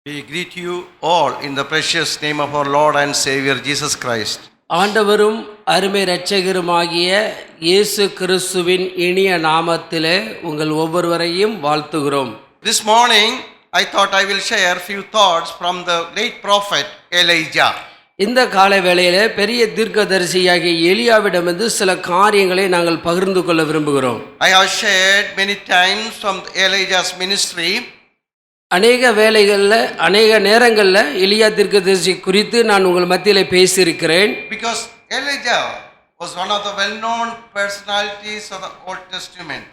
We greet you all in the precious name of our Lord and Savior Jesus Christ. ஆண்டவரும் அருமை இரட்சகருமாகிய இயேசு கிறிஸ்துவின் இனிய நாமத்திலே உங்கள் ஒவ்வொருவரையும் வாழ்த்துகிறோம். This morning I thought I will share few thoughts from the great prophet Elijah. இந்த காலை வேளையிலே பெரிய தீர்க்கதரிசியாகிய எலியாவிடமிருந்து சில காரியங்களை நாங்கள் பகிர்ந்து கொள்ள விரும்புகிறோம். I have shared many times from Elijah's ministry. அநேக வேளைகளில் அநேக நேரங்களில் எலியா தீர்க்கதரிசி குறித்து நான் உங்கள் மத்தியில் பேசியிருக்கிறேன். Because Elijah was one of the well-known personalities of the Old Testament.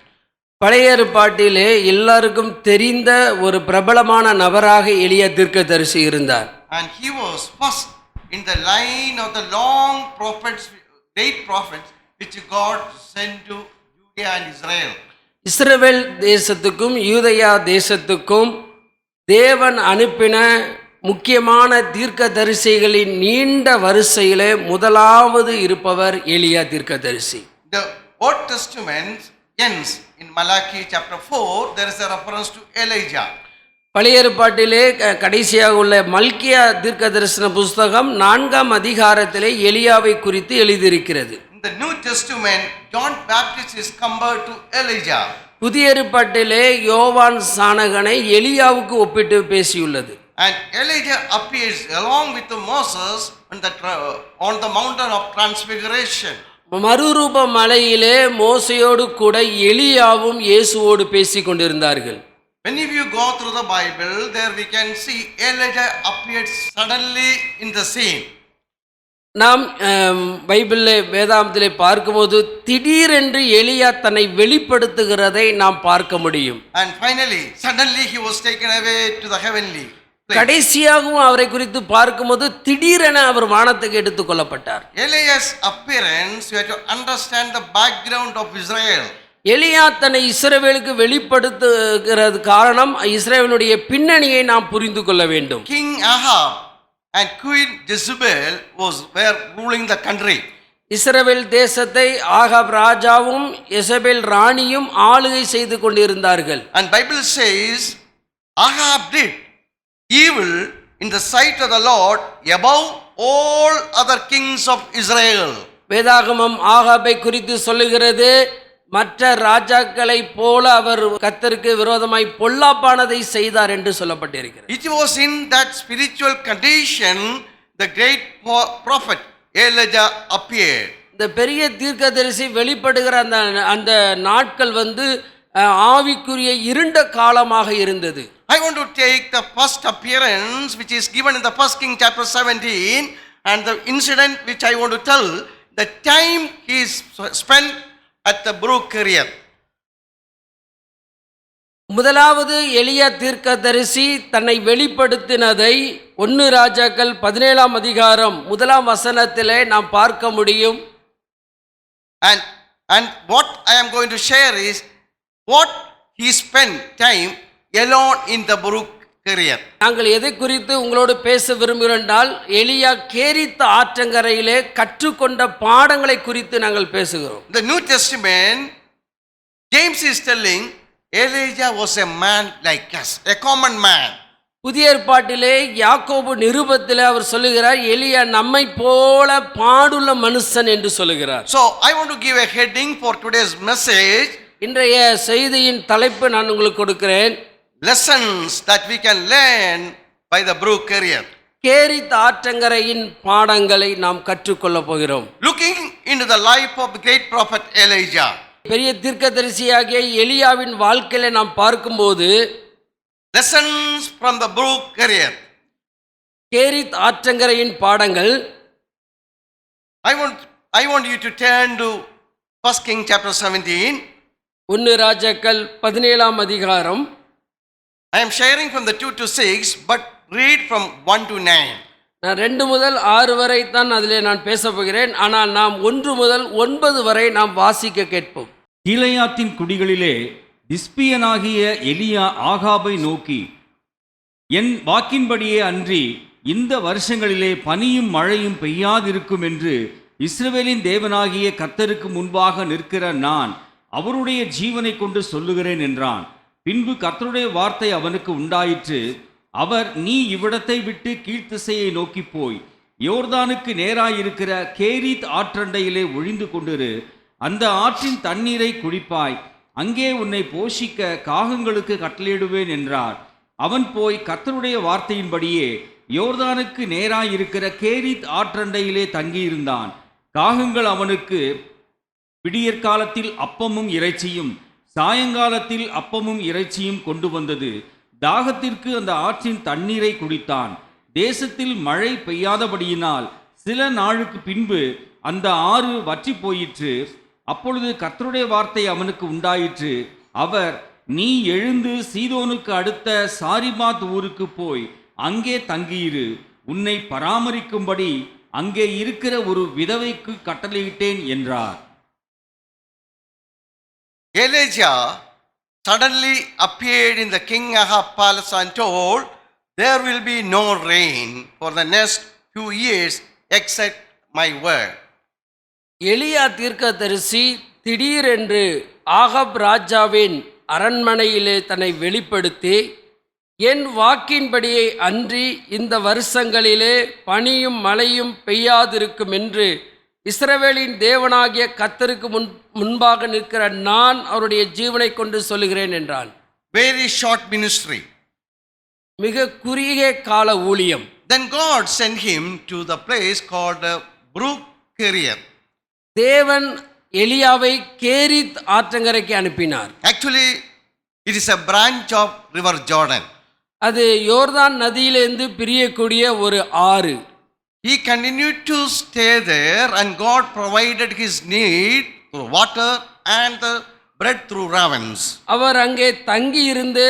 பழைய ஏற்பாட்டிலே எல்லாருக்கும் தெரிந்த ஒரு பிரபலமான நபராக எலியா தீர்க்கதரிசி இருந்தார். And he was first in the line of the long prophets, great prophets, which God sent to Judea and Israel. இஸ்ரவேல் தேசத்துக்கும் யூதயா தேசத்துக்கும் தேவன் அனுப்பின முக்கியமான தீர்க்கதரிசிகளின் நீண்ட வரிசையிலே முதலாவது இருப்பவர் எலியா தீர்க்கதரிசி. The Old Testament ends in Malachi chapter 4. There is a reference to Elijah. பழைய ஏற்பாட்டிலே கடைசியாக உள்ள மல்கியா தீர்க்கதரிசன புஸ்தகம் 4ஆம் அதிகாரத்திலே எலியாவை குறித்து எழுதியிருக்கிறது. In the New Testament, John Baptist is compared to Elijah. புதிய ஏற்பாட்டிலே யோவான் சானகனை எலியாவுக்கு ஒப்பிட்டு பேசியுள்ளது. And Elijah appears along with Moses on the mountain of transfiguration. மறுரூப மலையிலே மோசையோடு கூட எலியாவும் இயேசுவோடு பேசி கொண்டிருந்தார்கள். When you go through the Bible, there we can see Elijah appeared suddenly in the scene. நாம் பைபிளில் வேதாந்தத்திலே பார்க்கும்போது திடீரென்று எலியா தன்னை வெளிப்படுத்துகிறதை நாம் பார்க்க முடியும். And finally, suddenly he was taken away to the heavenly place. கடைசியாகவும் அவரை குறித்து பார்க்கும்போது திடீரென அவர் வானத்துக்கு எடுத்துக் கொள்ளப்பட்டார். Elias' appearance, you have to understand the background of Israel. எலியா தன்னை இஸ்ரவேலுக்கு வெளிப்படுத்துகிறது காரணம் இஸ்ரவேலுடைய பின்னணியை நாம் புரிந்து கொள்ள வேண்டும். King Ahab and Queen Jezebel were ruling the country. இஸ்ரவேல் தேசத்தை ஆகாப் ராஜாவும் எசபேல் ராணியும் ஆளுகை செய்து கொண்டிருந்தார்கள். And Bible says Ahab did evil in the sight of the Lord above all other kings of Israel. வேதாகமம் ஆகாபை குறித்து சொல்லுகிறது, மற்ற ராஜாக்களை போல அவர் கர்த்தருக்கு விரோதமாய் பொல்லாப்பானதை செய்தார் என்று சொல்லப்பட்டிருக்கிறது. It was in that spiritual condition the great prophet Elijah appeared. இந்த பெரிய தீர்க்கதரிசி வெளிப்படுகிற அந்த நாட்கள் ஆவிக்குரிய இருண்ட காலமாக இருந்தது. I want to take the first appearance which is given in the 1 King chapter 17 and the incident which I want to tell, the time he spent at the brook Kerith. முதலாவது எலியா தீர்க்கதரிசி தன்னை வெளிப்படுத்தினதை 1 ராஜாக்கள் 17ஆம் அதிகாரம் 1ஆம் வசனத்திலே நாம் பார்க்க முடியும். And what I am going to share is what he spent time alone in the brook Kerith. நாங்கள் எதை குறித்து உங்களோடு பேச விரும்புகிறோம் என்றால் எலியா கேரித் ஆற்றங்கரையிலே கற்றுக்கொண்ட பாடங்களை குறித்து நாங்கள் பேசுகிறோம். The New Testament, James is telling Elijah was a man like us, a common man. புதிய ஏற்பாட்டிலே யாக்கோபு நிருபத்திலே அவர் சொல்லுகிறார், எலியா நம்மை போல பாடுள்ள மனுஷன் என்று சொல்லுகிறார். So I want to give a heading for today's message. இன்றைய செய்தியின் தலைப்பு நான் உங்களுக்கு கொடுக்கிறேன், Lessons that we can learn by the brook Kerith. Kerith ஆற்றங்கரையின் பாடங்களை நாம் கற்றுக்கொள்ள போகிறோம். Looking into the life of the great prophet Elijah. பெரிய தீர்க்கதரிசியாகிய எலியாவின் வாழ்க்கையில நாம் பார்க்கும்போது Lessons from the brook Kerith. Kerith ஆற்றங்கரையின் பாடங்கள். I want you to turn to 1 King chapter 17. 1 ராஜாக்கள் 17ஆம் அதிகாரம். I am sharing from the 2 to 6, but read from 1 to 9. நான் 2 முதல் 6 வரை தான் அதிலே நான் பேச போகிறேன். ஆனால் நாம் 1 முதல் 9 வரை நாம் வாசிக்க கேட்போம். கீலேயாத்தின் குடிகளிலே திஸ்பியனாகிய எலியா ஆகாபை நோக்கி, என் வாக்கின்படியே அன்றி இந்த வருஷங்களிலே பனியும் மழையும் பெய்யாதிருக்கும் என்று இஸ்ரவேலின் தேவனாகிய கர்த்தருக்கு முன்பாக நிற்கிற நான் அவருடைய ஜீவனை கொண்டு சொல்லுகிறேன் என்றான். பின்பு கர்த்தருடைய வார்த்தை அவனுக்கு உண்டாயிற்று, அவர், நீ இவ்விடத்தை விட்டு கீழ்த்திசையை நோக்கி போய் யோர்தானுக்கு நேராயிருக்கிற கேரித் ஆற்றண்டையிலே ஒழிந்து கொண்டிரு. அந்த ஆற்றின் தண்ணீரை குடிப்பாய். அங்கே உன்னை போஷிக்க காகங்களுக்கு கட்டளையிடுவேன் என்றார். அவன் போய் கர்த்தருடைய வார்த்தையின்படியே யோர்தானுக்கு நேராயிருக்கிற கேரித் ஆற்றண்டையிலே தங்கியிருந்தான். காகங்கள் அவனுக்கு விடியற்காலத்தில் அப்பமும் இறைச்சியும் சாயங்காலத்தில் அப்பமும் இறைச்சியும் கொண்டு வந்தது. தாகத்திற்கு அந்த ஆற்றின் தண்ணீரை குடித்தான். தேசத்தில் மழை பெய்யாதபடியினால் சில நாளுக்கு பின்பு அந்த ஆறு வற்றி போயிற்று. அப்பொழுது கர்த்தருடைய வார்த்தை அவனுக்கு உண்டாயிற்று. அவர், நீ எழுந்து சீதோனுக்கு அடுத்த சாரிபாத் ஊருக்கு போய் அங்கே தங்கியிரு. உன்னை பராமரிக்கும்படி அங்கே இருக்கிற ஒரு விதவைக்கு கட்டளையிட்டேன் என்றார். Elijah suddenly appeared in the king Ahab palace and told, there will be no rain for the next few years except my word. எலியா தீர்க்கதரிசி திடீரென்று ஆகாப் ராஜாவின் அரண்மனையிலே தன்னை வெளிப்படுத்தி, என் வாக்கின்படியே அன்றி இந்த வருஷங்களிலே பனியும் மழையும் பெய்யாதிருக்கும் என்று இஸ்ரவேலின் தேவனாகிய கர்த்தருக்கு முன்பாக நிற்கிற நான் அவருடைய ஜீவனை கொண்டு சொல்லுகிறேன் என்றான். Very short ministry. மிக குறுகிய கால ஊழியம். Then God sent him to the place called Brook Kerith. தேவன் எலியாவை கேரித் ஆற்றங்கரைக்கு அனுப்பினார். Actually, it is a branch of river Jordan. அது யோர்தான் நதியிலிருந்து பிரியக்கூடிய ஒரு ஆறு. He continued to stay there and God provided his need through water and the bread through ravens. அவர் அங்கே தங்கி இருந்து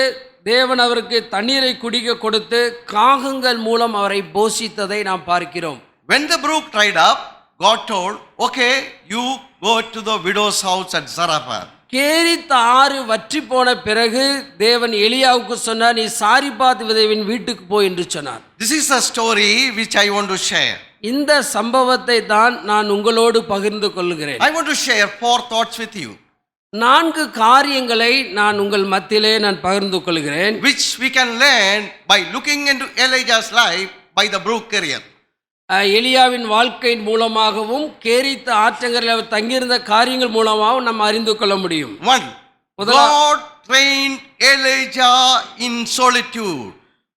தேவன் அவருக்கு தண்ணீரை குடிக்க கொடுத்து காகங்கள் மூலம் அவரை போஷித்ததை நாம் பார்க்கிறோம். When the brook dried up, God told, okay, you go to the widow's house at Zarephath. Cherith ஆறு வற்றி போன பிறகு தேவன் எலியாவுக்கு சொன்னார், நீ சாரிபாத் விதவின் வீட்டுக்கு போ என்று சொன்னார். This is a story which I want to share. இந்த சம்பவத்தை தான் நான் உங்களோடு பகிர்ந்து கொள்கிறேன். I want to share 4 thoughts with you, 4 காரியங்களை நான் உங்கள் மத்தியிலே நான் பகிர்ந்து கொள்கிறேன், which we can learn by looking into Elijah's life by the brook Kerith. எலியாவின் வாழ்க்கையின் மூலமாகவும் கேரித் ஆற்றங்கரையில் அவர் தங்கியிருந்த காரியங்கள் மூலமாகவும் நம்ம அறிந்து கொள்ள முடியும். 1. God trained Elijah in solitude.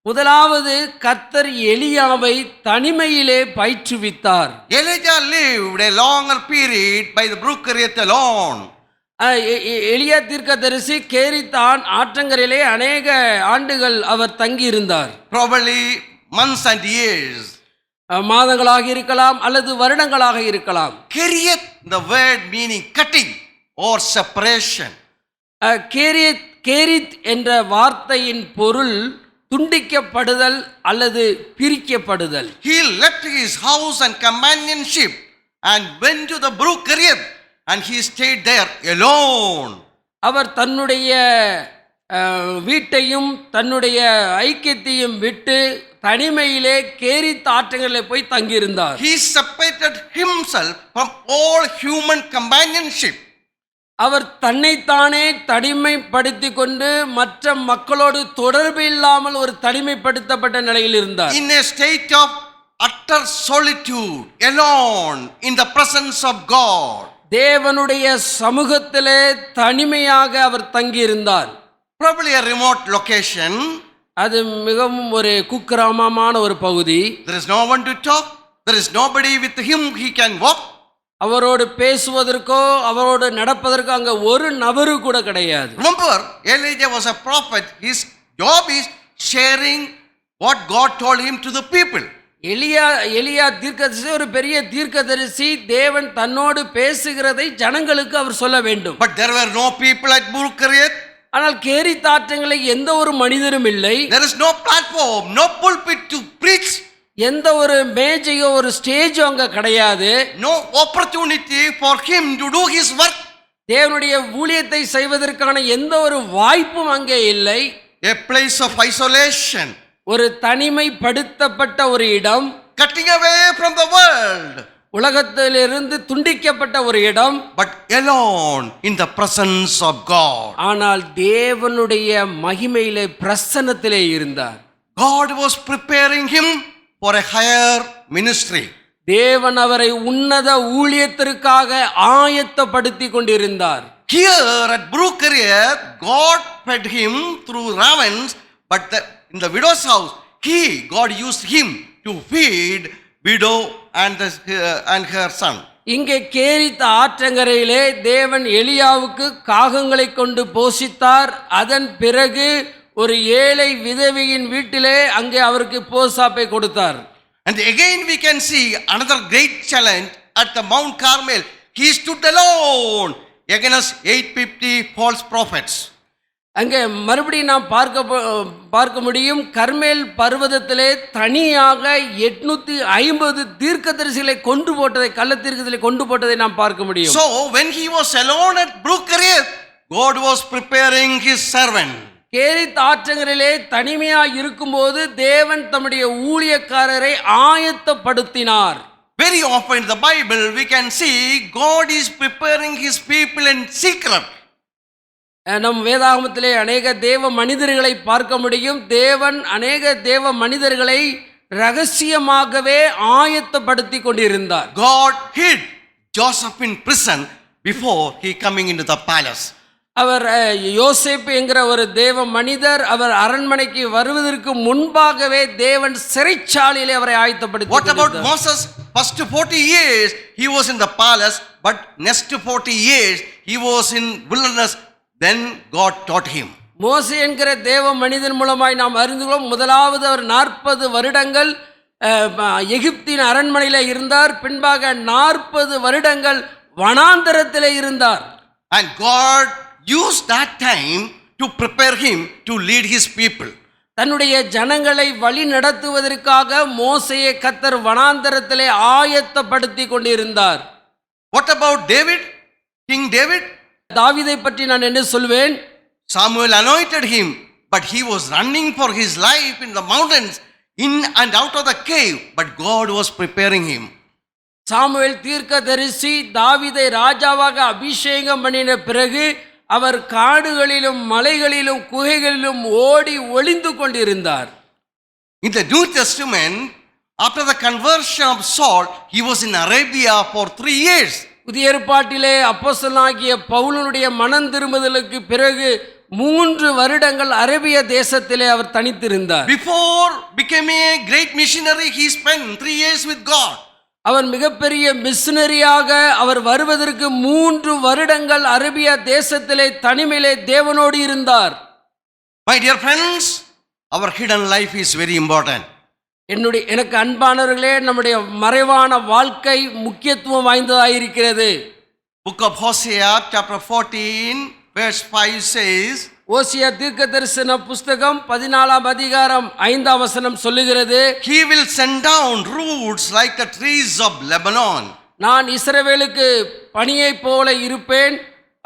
முதலாவது, கர்த்தர் எலியாவை தனிமையிலே பயிற்றுவித்தார். Elijah lived a longer period by the brook Kerith alone. எலியா தீர்க்கதரிசி கேரித் ஆற்றங்கரையிலே அநேக ஆண்டுகள் அவர் தங்கியிருந்தார். Probably months and years. மாதங்களாக இருக்கலாம் அல்லது வருடங்களாக இருக்கலாம். Kerith, the word meaning cutting or separation. Cherith என்ற வார்த்தையின் பொருள் துண்டிக்கப்படுதல் அல்லது பிரிக்கப்படுதல். He left his house and companionship and went to the brook Kerith and he stayed there alone. அவர் தன்னுடைய வீட்டையும் தன்னுடைய ஐக்கியத்தையும் விட்டு தனிமையிலே கேரித் ஆற்றங்கரையிலே போய் தங்கியிருந்தார். He separated himself from all human companionship. அவர் தன்னைத்தானே தனிமைப்படுத்தி கொண்டு மற்ற மக்களோடு தொடர்பு இல்லாமல் ஒரு தனிமைப்படுத்தப்பட்ட நிலையில் இருந்தார். In a state of utter solitude, alone in the presence of God. தேவனுடைய சமூகத்திலே தனிமையாக அவர் தங்கியிருந்தார். Probably a remote location. அது மிகவும் ஒரு குக்கிராமமான ஒரு பகுதி. There is no one to talk. There is nobody with him he can walk. அவரோடு பேசுவதற்கோ அவரோடு நடப்பதற்கோ அங்கே ஒரு நபரு கூட கிடையாது. Remember, Elijah was a prophet. His job is sharing what God told him to the people. எலியா தீர்க்கதரிசி ஒரு பெரிய தீர்க்கதரிசி. தேவன் தன்னோடு பேசுகிறதை ஜனங்களுக்கு அவர் சொல்ல வேண்டும். But there were no people at Brook Kerith. ஆனால் கேரித் ஆற்றங்கரையில் எந்த ஒரு மனிதரும் இல்லை. There is no platform, no pulpit to preach. எந்த ஒரு மேஜையோ ஒரு ஸ்டேஜோ அங்க கிடையாது. No opportunity for him to do his work. தேவனுடைய ஊழியத்தை செய்வதற்கான எந்த ஒரு வாய்ப்பும் அங்கே இல்லை. A place of isolation. ஒரு தனிமைப்படுத்தப்பட்ட ஒரு இடம். Cutting away from the world. உலகத்திலிருந்து துண்டிக்கப்பட்ட ஒரு இடம். But alone in the presence of God. ஆனால் தேவனுடைய மகிமையிலே பிரசன்னத்திலே இருந்தார். God was preparing him for a higher ministry. தேவன் அவரை உன்னத ஊழியத்திற்காக ஆயத்தப்படுத்தி கொண்டிருந்தார். Here at Brook-Kerioth, God fed him through ravens, but in the widow's house, God used him to feed widow and her son. இங்கே கேரித் ஆற்றங்கரையிலே தேவன் எலியாவுக்கு காகங்களை கொண்டு போஷித்தார். அதன் பிறகு ஒரு ஏழை விதவையின் வீட்டிலே அங்கே அவருக்கு போசாப்பை கொடுத்தார். And again we can see another great challenge at the Mount Carmel. He stood alone against 850 false prophets. அங்கே மறுபடியும் நாம் பார்க்க முடியும், கர்மேல் பர்வதத்திலே தனியாக 850 தீர்க்கதரிசிகளை கொண்டு போட்டதை, கள்ள தீர்க்கதரிசிகளை கொண்டு போட்டதை நாம் பார்க்க முடியும். So when he was alone at Brook-Kerioth, God was preparing his servant. Kerith ஆற்றங்கரிலே தனிமையாக இருக்கும்போது தேவன் தம்முடைய ஊழியக்காரரை ஆயத்தப்படுத்தினார். Very often in the Bible we can see God is preparing his people in secret. நம் வேதாகமத்திலே அநேக தேவ மனிதர்களை பார்க்க முடியும். தேவன் அநேக தேவ மனிதர்களை ரகசியமாகவே ஆயத்தப்படுத்தி கொண்டிருந்தார். God hid Joseph in prison before he coming into the palace. அவர் யோசேப்பு என்கிற ஒரு தேவ மனிதர் அவர் அரண்மனைக்கு வருவதற்கு முன்பாகவே தேவன் சிறைச்சாலையிலே அவரை ஆயத்தப்படுத்தி. What about Moses? First 40 years he was in the palace, but next 40 years he was in wilderness. Then God taught him. மோசே என்கிற தேவ மனிதன் மூலமாய் நாம் அறிந்துள்ளோம். முதலாவது அவர் 40 வருடங்கள் எகிப்தின் அரண்மனையில் இருந்தார். பின்பாக 40 வருடங்கள் வனாந்தரத்தில் இருந்தார். And God used that time to prepare him to lead his people. தன்னுடைய ஜனங்களை வழி நடத்துவதற்காக மோசேயை கர்த்தர் வனாந்தரத்திலே ஆயத்தப்படுத்தி கொண்டிருந்தார். What about David? King David? தாவீதை பற்றி நான் என்ன சொல்வேன்? Samuel anointed him, but he was running for his life in the mountains, in and out of the cave, but God was preparing him. Samuel தீர்க்கதரிசி தாவீதை ராஜாவாக அபிஷேகம் பண்ணின பிறகு அவர் காடுகளிலும் மலைகளிலும் குகைகளிலும் ஓடி ஒளிந்து கொண்டிருந்தார். In the New Testament, after the conversion of Saul, he was in Arabia for 3 years. புதிய ஏற்பாட்டிலே அப்போஸ்தலனாகிய பவுலுடைய மனம் திரும்புதலுக்கு பிறகு 3 வருடங்கள் அரேபிய தேசத்திலே அவர் தனித்திருந்தார். Before becoming a great missionary, he spent 3 years with God. அவர் மிகப்பெரிய மிஷனரியாக அவர் வருவதற்கு 3 வருடங்கள் அரேபிய தேசத்திலே தனிமையிலே தேவனோடு இருந்தார். My dear friends, our hidden life is very important. எனக்கு அன்பானவர்களே, நம்முடைய மறைவான வாழ்க்கை முக்கியத்துவம் வாய்ந்ததாக இருக்கிறது. Book of Hosea chapter 14 verse 5 says, ஓசியா தீர்க்கதரிசன புஸ்தகம் 14ஆம் அதிகாரம் 5ஆம் வசனம் சொல்லுகிறது, he will send down roots like the trees of Lebanon. நான் இஸ்ரவேலுக்கு பனியை போல இருப்பேன்,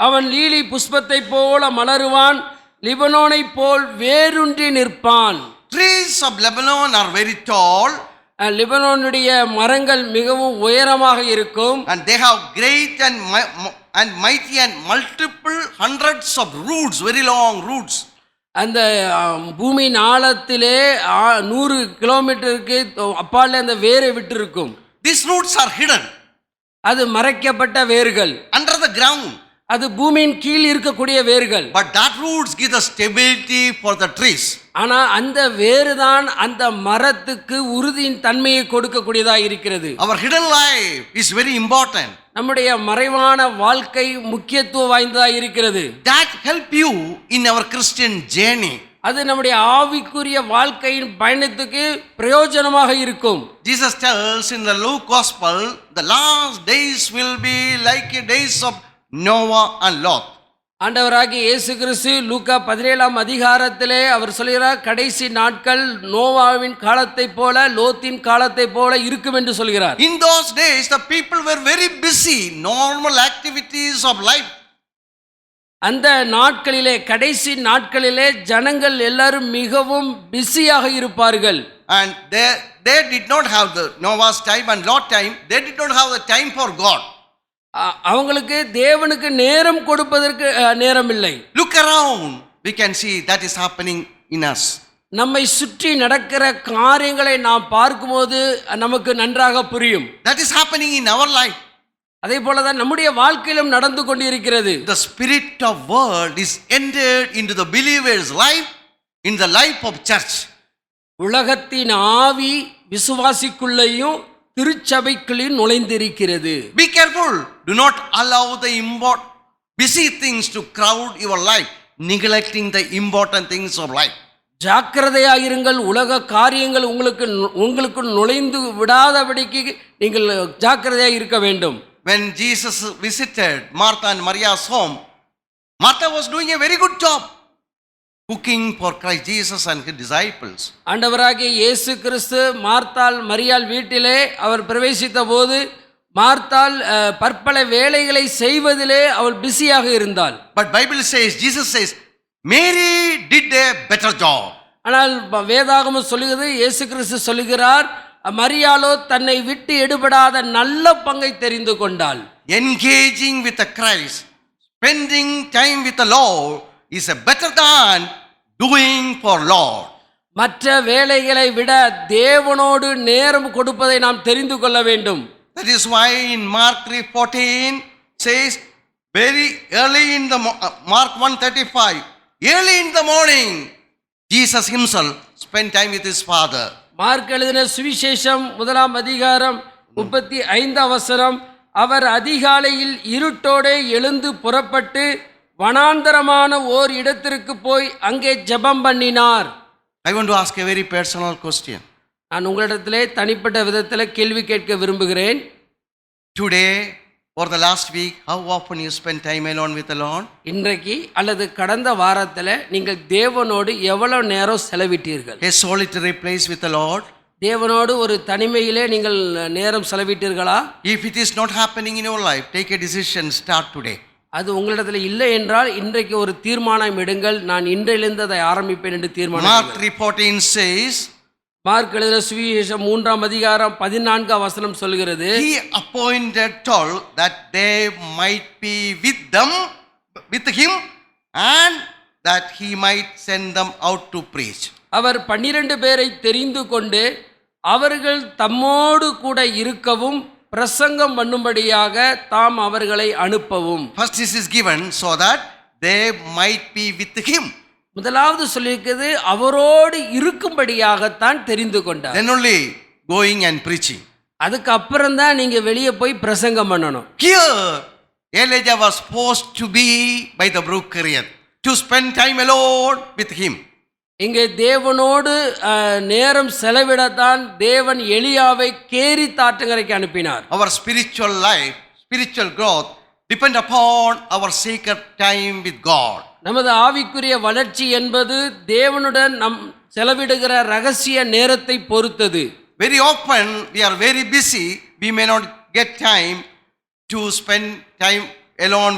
அவன் லீலி புஷ்பத்தை போல மலருவான், லிபனோனை போல் வேரூன்றி நிற்பான். Trees of Lebanon are very tall. லிபனோனுடைய மரங்கள் மிகவும் உயரமாக இருக்கும். And they have great and mighty and multiple hundreds of roots, very long roots. அந்த பூமியின் ஆழத்திலே 100 கிலோமீட்டருக்கு அப்பாலே அந்த வேரை விட்டு இருக்கும். These roots are hidden. அது மறைக்கப்பட்ட வேர்கள். Under the ground. அது பூமியின் கீழ் இருக்கக்கூடிய வேர்கள். But that roots give the stability for the trees. ஆனா அந்த வேறு தான் அந்த மரத்துக்கு உறுதியின் தன்மையை கொடுக்கக்கூடியதாக இருக்கிறது. Our hidden life is very important. நம்முடைய மறைவான வாழ்க்கை முக்கியத்துவம் வாய்ந்ததாக இருக்கிறது. That help you in our Christian journey. அது நம்முடைய ஆவிக்குரிய வாழ்க்கையின் பயணத்துக்கு பிரயோஜனமாக இருக்கும். Jesus tells in the Luke Gospel, the last days will be like the days of Noah and Lot. ஆண்டவராகிய இயேசு கிறிஸ்து லூக்கா 17ஆம் அதிகாரத்திலே அவர் சொல்கிறார், கடைசி நாட்கள் நோவாவின் காலத்தை போல லோத்தின் காலத்தை போல இருக்கும் என்று சொல்கிறார். In those days the people were very busy, normal activities of life. அந்த நாட்களிலே, கடைசி நாட்களிலே ஜனங்கள் எல்லாரும் மிகவும் பிஸியாக இருப்பார்கள். And they did not have the Noah's time and Lot time. They did not have the time for God. அவங்களுக்கு தேவனுக்கு நேரம் கொடுப்பதற்கு நேரம் இல்லை. Look around, we can see that is happening in us. நம்மை சுற்றி நடக்கிற காரியங்களை நாம் பார்க்கும்போது நமக்கு நன்றாக புரியும். That is happening in our life. அதே போலதான் நம்முடைய வாழ்க்கையிலும் நடந்து கொண்டிருக்கிறது. The spirit of world is entered into the believer's life, in the life of church. உலகத்தின் ஆவி விசுவாசிக்குள்ளேயும் திருச்சபைக்குள்ளேயும் நுழைந்திருக்கிறது. Be careful. Do not allow the busy things to crowd your life, neglecting the important things of life. ஜாக்கிரதையாயிருங்கள். உலக காரியங்கள் உங்களுக்கு நுழைந்து விடாதபடிக்கு நீங்கள் ஜாக்கிரதையாக இருக்க வேண்டும். When Jesus visited Martha and Maria's home, Martha was doing a very good job cooking for Christ Jesus and his disciples. ஆண்டவராகிய இயேசு கிறிஸ்து மார்த்தாள் மரியாள் வீட்டிலே அவர் பிரவேசித்த போது மார்த்தாள் பற்பல வேலைகளை செய்வதிலே அவள் பிஸியாக இருந்தாள். But Bible says, Jesus says, Mary did a better job. ஆனால் வேதாகமம் சொல்லுகிறது, இயேசு கிறிஸ்து சொல்லுகிறார், மரியாளோ தன்னை விட்டு எடுபடாத நல்ல பங்கை தெரிந்து கொண்டாள். Engaging with the Christ, spending time with the Lord is a better than doing for Lord. மற்ற வேலைகளை விட தேவனோடு நேரம் கொடுப்பதை நாம் தெரிந்து கொள்ள வேண்டும். That is why in Mark 3:14 says, very early in the Mark 1:35, early in the morning, Jesus himself spent time with his Father. Mark எழுதின சுவிசேஷம் 1ஆம் அதிகாரம் 35ஆம் வசனம், அவர் அதிகாலையில் இருட்டோடே எழுந்து புறப்பட்டு வனாந்தரமான ஓர் இடத்திற்கு போய் அங்கே ஜெபம் பண்ணினார். I want to ask a very personal question. நான் உங்களிடத்திலே தனிப்பட்ட விதத்தில் கேள்வி கேட்க விரும்புகிறேன். Today or the last week, how often you spend time alone with the Lord? இன்றைக்கு அல்லது கடந்த வாரத்தில் நீங்கள் தேவனோடு எவ்வளவு நேரம் செலவிட்டீர்கள்? A solitary place with the Lord? தேவனோடு ஒரு தனிமையிலே நீங்கள் நேரம் செலவிட்டீர்களா? If it is not happening in your life, take a decision, start today. அது உங்களிடத்தில் இல்லை என்றால் இன்றைக்கு ஒரு தீர்மானம் எடுங்கள், நான் இன்றிலிருந்து அதை ஆரம்பிப்பேன் என்று தீர்மானம். Mark 3:14 says, மார்க் எழுதின சுவிசேஷம் 3ஆம் அதிகாரம் 14ஆம் வசனம் சொல்கிறது, he appointed 12 that they might be with him and that he might send them out to preach. அவர் 12 பேரை தெரிந்து கொண்டு அவர்கள் தம்மோடு கூட இருக்கவும் பிரசங்கம் பண்ணும்படியாக தாம் அவர்களை அனுப்பவும். First this is given so that they might be with him. முதலாவது சொல்லியிருக்கிறது அவரோடு இருக்கும்படியாகத்தான் தெரிந்து கொண்டார். Then only going and preaching. அதுக்கு அப்புறம் தான் நீங்க வெளியே போய் பிரசங்கம் பண்ணணும். Here Elijah was forced to be by the brook Kerith to spend time alone with him. இங்கே தேவனோடு நேரம் செலவிடத்தான் தேவன் எலியாவை கேரித் ஆற்றங்கரைக்கு அனுப்பினார். Our spiritual life, spiritual growth depend upon our sacred time with God. நமது ஆவிக்குரிய வளர்ச்சி என்பது தேவனுடன் நம் செலவிடுகிற ரகசிய நேரத்தை பொறுத்தது. Very often we are very busy, we may not get time to spend time alone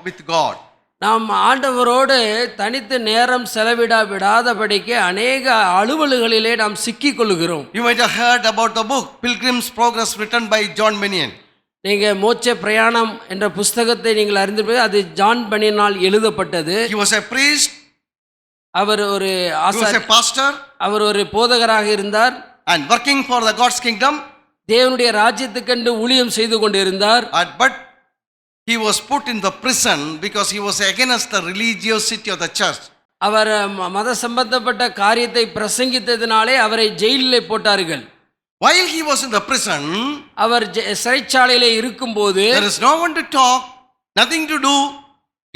with God. நாம் ஆண்டவரோடு தனித்து நேரம் செலவிட விடாதபடிக்கு அநேக அலுவல்களிலே நாம் சிக்கிக் கொள்கிறோம். You might have heard about the book Pilgrim's Progress written by John Bunyan. நீங்கள் மோட்ச பிரயாணம் என்ற புஸ்தகத்தை நீங்கள் அறிந்திருப்பீர்கள். அது ஜான் பனியனால் எழுதப்பட்டது. He was a priest. அவர் ஒரு He was a pastor. அவர் ஒரு போதகராக இருந்தார். And working for the God's kingdom. தேவனுடைய ராஜ்யத்துக்கென்று ஊழியம் செய்து கொண்டிருந்தார். But he was put in the prison because he was against the religiosity of the church. அவர் மத சம்பந்தப்பட்ட காரியத்தை பிரசங்கித்ததினாலே அவரை ஜெயிலிலே போட்டார்கள். While he was in the prison, அவர் சிறைச்சாலையிலே இருக்கும்போது there is no one to talk, nothing to do.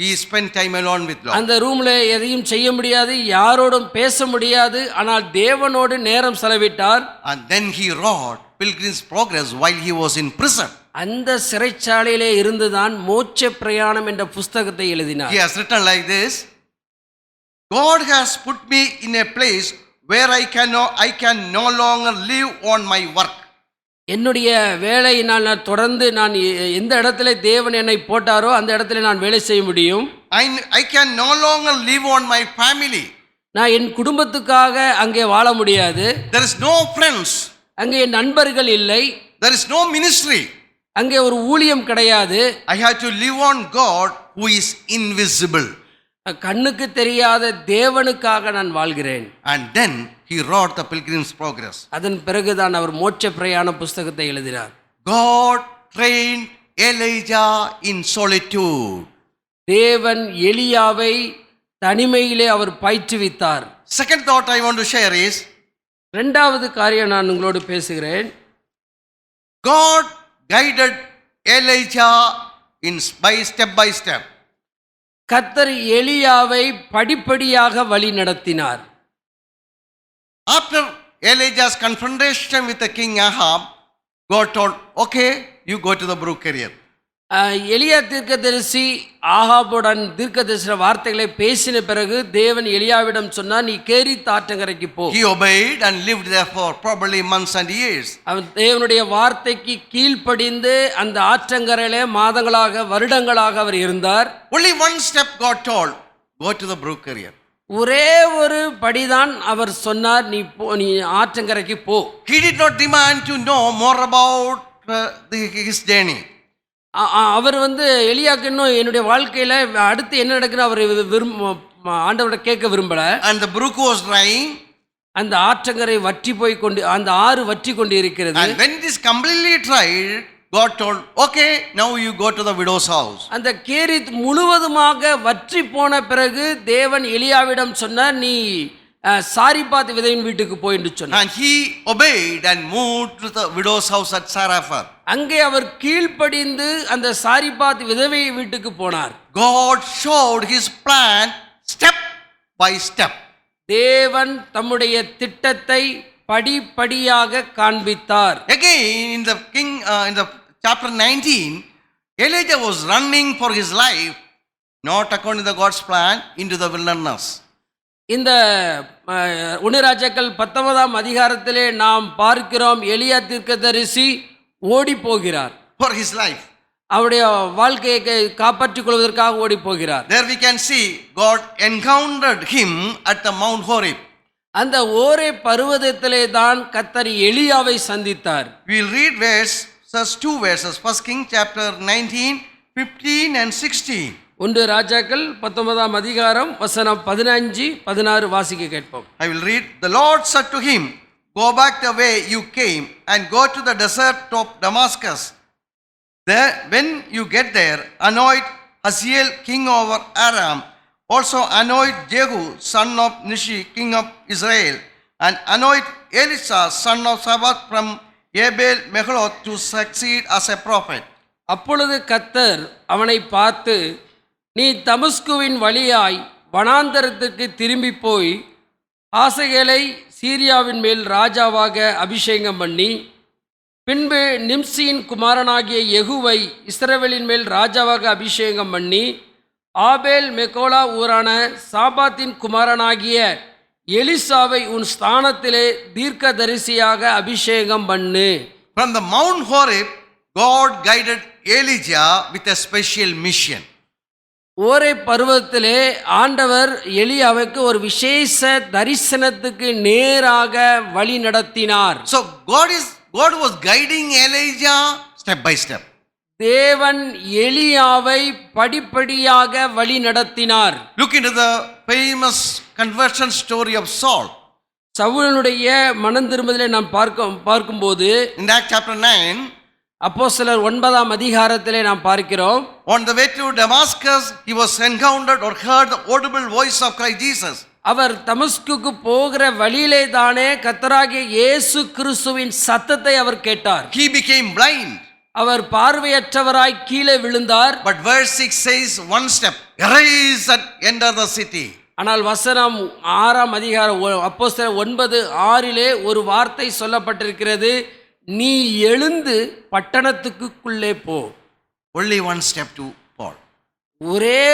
He spent time alone with Lord. அந்த ரூம்ல எதையும் செய்ய முடியாது, யாரோடும் பேச முடியாது, ஆனால் தேவனோடு நேரம் செலவிட்டார். And then he wrote Pilgrim's Progress while he was in prison. அந்த சிறைச்சாலையிலே இருந்துதான் மோட்ச பிரயாணம் என்ற புஸ்தகத்தை எழுதினார். He has written like this: God has put me in a place where I can no longer live on my work. என்னுடைய வேலையினால் நான் தொடர்ந்து நான் எந்த இடத்துல தேவன் என்னை போட்டாரோ அந்த இடத்துல நான் வேலை செய்ய முடியும். I can no longer live on my family. நான் என் குடும்பத்துக்காக அங்கே வாழ முடியாது. There is no friends. அங்கே நண்பர்கள் இல்லை. There is no ministry. அங்கே ஒரு ஊழியம் கிடையாது. I have to live on God who is invisible. கண்ணுக்கு தெரியாத தேவனுக்காக நான் வாழ்கிறேன். And then he wrote the Pilgrim's Progress. அதன் பிறகுதான் அவர் மோட்ச பிரயாண புஸ்தகத்தை எழுதினார். God trained Elijah in solitude. தேவன் எலியாவை தனிமையிலே அவர் பயிற்றுவித்தார். Second thought I want to share is, இரண்டாவது காரியம் நான் உங்களோடு பேசுகிறேன். God guided Elijah by step. கர்த்தர் எலியாவை படிப்படியாக வழி நடத்தினார். After Elijah's confrontation with the king Ahab, God told, okay, you go to the brook area. எலியா தீர்க்கதரிசி ஆகாபுடன் தீர்க்கதரிசன வார்த்தைகளை பேசின பிறகு தேவன் எலியாவிடம் சொன்னார், நீ கேரித் ஆற்றங்கரைக்கு போ. He obeyed and lived there for probably months and years. அவன் தேவனுடைய வார்த்தைக்கு கீழ்ப்படிந்து அந்த ஆற்றங்கரையிலே மாதங்களாக வருடங்களாக அவர் இருந்தார். Only one step God told, go to the brook area. ஒரே ஒரு படிதான் அவர் சொன்னார், நீ ஆற்றங்கரைக்கு போ. He did not demand to know more about his journey. அவர் எலியாக்கு இன்னும் என்னுடைய வாழ்க்கையில அடுத்து என்ன நடக்குன்னு அவர் ஆண்டவரை கேட்க விரும்பல. And the brook was drying. அந்த ஆற்றங்கரை அந்த ஆறு வற்றி கொண்டு இருக்கிறது. And when it is completely dried, God told, okay, now you go to the widow's house. அந்த கேரித் முழுவதுமாக வற்றி போன பிறகு தேவன் எலியாவிடம் சொன்னார், நீ சாரிபாத் விதவின் வீட்டுக்கு போய் என்று சொன்னார். And he obeyed and moved to the widow's house at Zarephath. அங்கே அவர் கீழ்ப்படிந்து அந்த சாரிபாத் விதவை வீட்டுக்கு போனார். God showed his plan step by step. தேவன் தம்முடைய திட்டத்தை படிப்படியாக காண்பித்தார். Again in the chapter 19, Elijah was running for his life, not according to the God's plan, into the wilderness. இந்த 1 ராஜாக்கள் 19ஆம் அதிகாரத்திலே நாம் பார்க்கிறோம், எலியா தீர்க்கதரிசி ஓடி போகிறார். For his life. அவருடைய வாழ்க்கையை காப்பாற்றிக் கொள்வதற்காக ஓடி போகிறார். There we can see God encountered him at the Mount Horeb. அந்த ஓரே பர்வதத்திலே தான் கர்த்தர் எலியாவை சந்தித்தார். We will read two verses. 1 King chapter 19, 15 and 16. 1 ராஜாக்கள் 19ஆம் அதிகாரம் வசனம் 15, 16 வாசிக்க கேட்போம். I will read. The Lord said to him, go back the way you came and go to the desert of Damascus. There, when you get there, anoint Hazael king over Aram. Also anoint Jehu son of Nishi king of Israel. And anoint Elisha son of Shaphat from Abel Meholoth to succeed as a prophet. அப்பொழுது கர்த்தர் அவனை பார்த்து, நீ தமஸ்குவின் வழியாய் வனாந்தரத்துக்கு திரும்பி போய் ஆசகேலை சீரியாவின் மேல் ராஜாவாக அபிஷேகம் பண்ணி, பின்பு நிம்சியின் குமாரனாகிய யெகூவை இஸ்ரவேலின் மேல் ராஜாவாக அபிஷேகம் பண்ணி, ஆபேல் மெகோலா ஊரான சாபாத்தின் குமாரனாகிய எலிசாவை உன் ஸ்தானத்திலே தீர்க்கதரிசியாக அபிஷேகம் பண்ணு. From the Mount Horeb, God guided Elijah with a special mission. ஓரே பர்வதத்திலே ஆண்டவர் எலியாவுக்கு ஒரு விசேஷ தரிசனத்துக்கு நேராக வழி நடத்தினார். So God was guiding Elijah step by step. தேவன் எலியாவை படிப்படியாக வழி நடத்தினார். Look into the famous conversion story of Saul. சவுலுடைய மனம் திரும்புதலை நாம் பார்க்கும்போது In Acts chapter 9, அப்போஸ்தலர் 9ஆம் அதிகாரத்திலே நாம் பார்க்கிறோம், on the way to Damascus, he was encountered or heard the audible voice of Christ Jesus. அவர் தமஸ்குக்கு போகிற வழியிலே தானே கர்த்தராகிய இயேசு கிறிஸ்துவின் சத்தத்தை அவர் கேட்டார். He became blind. அவர் பார்வையற்றவராய் கீழே விழுந்தார். But verse 6 says one step, arise and enter the city. ஆனால் வசனம் 6ஆம் அதிகாரம் அப்போஸ்தலர் 9:6 ஒரு வார்த்தை சொல்லப்பட்டிருக்கிறது, நீ எழுந்து பட்டணத்துக்குள்ளே போ. Only one step to Paul. ஒரே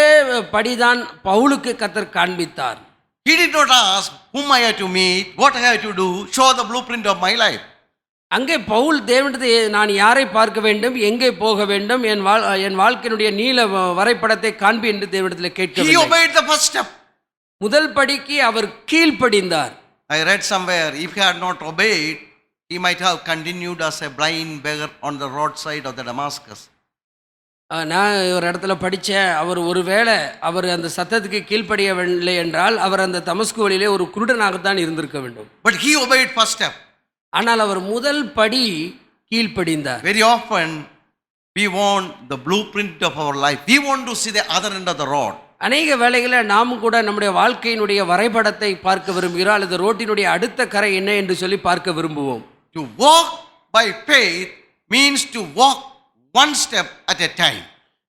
படிதான் பவுலுக்கு கர்த்தர் காண்பித்தார். He did not ask whom I have to meet, what I have to do, show the blueprint of my life. அங்கே பவுல் தேவனிடத்தில் நான் யாரை பார்க்க வேண்டும், எங்கே போக வேண்டும், என் வாழ்க்கையினுடைய நீல வரைபடத்தை காண்பி என்று தேவனிடத்தில் கேட்கவில்லை. He obeyed the first step. முதல் படிக்கு அவர் கீழ்ப்படிந்தார். I read somewhere, if he had not obeyed, he might have continued as a blind beggar on the roadside of the Damascus. நான் ஒரு இடத்துல படித்தேன், அவர் ஒருவேளை அவர் அந்த சத்தத்துக்கு கீழ்ப்படியவில்லை என்றால் அவர் அந்த தமஸ்கு வழியிலே ஒரு குருடனாகத்தான் இருந்திருக்க வேண்டும். But he obeyed first step. ஆனால் அவர் முதல் படி கீழ்ப்படிந்தார். Very often we want the blueprint of our life. We want to see the other end of the road. அநேக வேளைகளில் நாம் கூட நம்முடைய வாழ்க்கையினுடைய வரைபடத்தை பார்க்க விரும்புகிறோம், அல்லது ரோட்டினுடைய அடுத்த கரை என்ன என்று சொல்லி பார்க்க விரும்புவோம். To walk by faith means to walk one step at a time.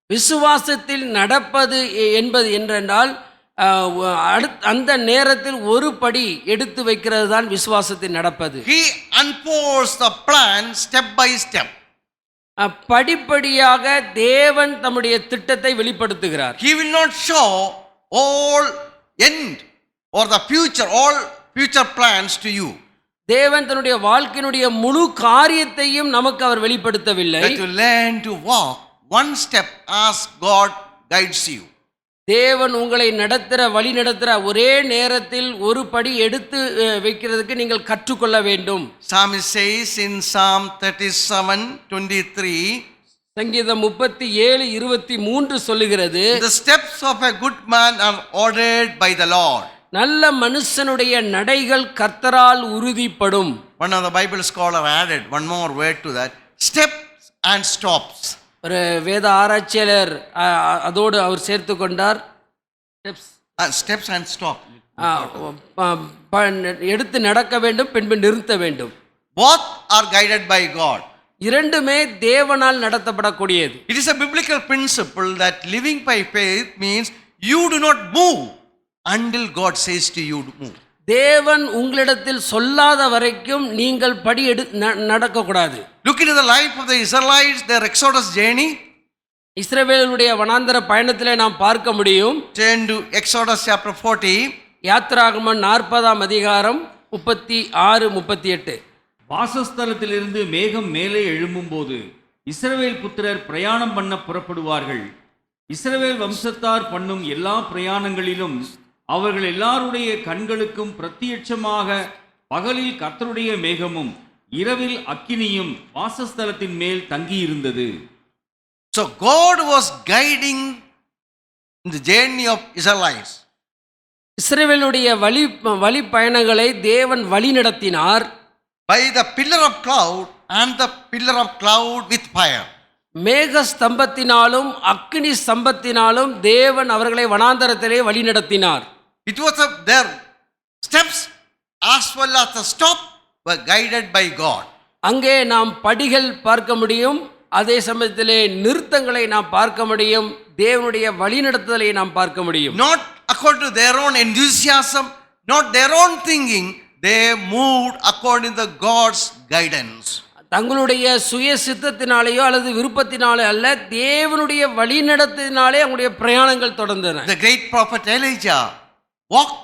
விசுவாசத்தில் நடப்பது என்பது என்றால் அந்த நேரத்தில் ஒரு படி எடுத்து வைக்கிறது தான் விசுவாசத்தில் நடப்பது. He unfolds the plan step by step. படிப்படியாக தேவன் தம்முடைய திட்டத்தை வெளிப்படுத்துகிறார். He will not show all end or the future, all future plans to you. தேவன் தன்னுடைய வாழ்க்கையினுடைய முழு காரியத்தையும் நமக்கு அவர் வெளிப்படுத்தவில்லை. But to learn to walk one step as God guides you. தேவன் உங்களை வழி நடத்துகிற ஒரே நேரத்தில் ஒரு படி எடுத்து வைக்கிறதுக்கு நீங்கள் கற்றுக்கொள்ள வேண்டும். Psalmist says in Psalm 37:23, சங்கீதம் 37:23 சொல்லுகிறது, the steps of a good man are ordered by the Lord. நல்ல மனுஷனுடைய நடைகள் கர்த்தரால் உறுதிப்படும். One of the Bible scholar added one more word to that, steps and stops. ஒரு வேத ஆராய்ச்சியாளர் அதோடு அவர் சேர்த்து கொண்டார், steps and stop. எடுத்து நடக்க வேண்டும், பின்பு நிறுத்த வேண்டும். Both are guided by God. இரண்டுமே தேவனால் நடத்தப்படக்கூடியது. It is a biblical principle that living by faith means you do not move until God says to you to move. தேவன் உங்களிடத்தில் சொல்லாத வரைக்கும் நீங்கள் படி நடக்கக்கூடாது. Look into the life of the Israelites, their Exodus journey. இஸ்ரவேலுடைய வனாந்தர பயணத்திலே நாம் பார்க்க முடியும். Turn to Exodus chapter 40. யாத்திராகமம் 40ஆம் அதிகாரம் 36-38. வாசஸ்தலத்திலிருந்து மேகம் மேலே எழும்பும்போது இஸ்ரவேல் புத்திரர் பிரயாணம் பண்ண புறப்படுவார்கள். இஸ்ரவேல் வம்சத்தார் பண்ணும் எல்லா பிரயாணங்களிலும் அவர்கள் எல்லாருடைய கண்களுக்கும் பிரத்யட்சமாக பகலில் கர்த்தருடைய மேகமும் இரவில் அக்கினியும் வாசஸ்தலத்தின் மேல் தங்கியிருந்தது. So God was guiding the journey of Israelites. இஸ்ரவேலுடைய வழி பயணங்களை தேவன் வழி நடத்தினார். By the pillar of cloud and the pillar of cloud with fire. மேக ஸ்தம்பத்தினாலும் அக்கினி ஸ்தம்பத்தினாலும் தேவன் அவர்களை வனாந்தரத்திலே வழி நடத்தினார். It was their steps as well as the stop were guided by God. அங்கே நாம் படிகள் பார்க்க முடியும், அதே சமயத்திலே நிறுத்தங்களை நாம் பார்க்க முடியும், தேவனுடைய வழிநடத்துதலை நாம் பார்க்க முடியும். Not according to their own enthusiasm, not their own thinking, they moved according to God's guidance. தங்களுடைய சுய சித்தத்தினாலேயோ அல்லது விருப்பத்தினாலே அல்ல, தேவனுடைய வழிநடத்தினாலே அவங்களுடைய பிரயாணங்கள் தொடர்ந்தன. The great prophet Elijah walked,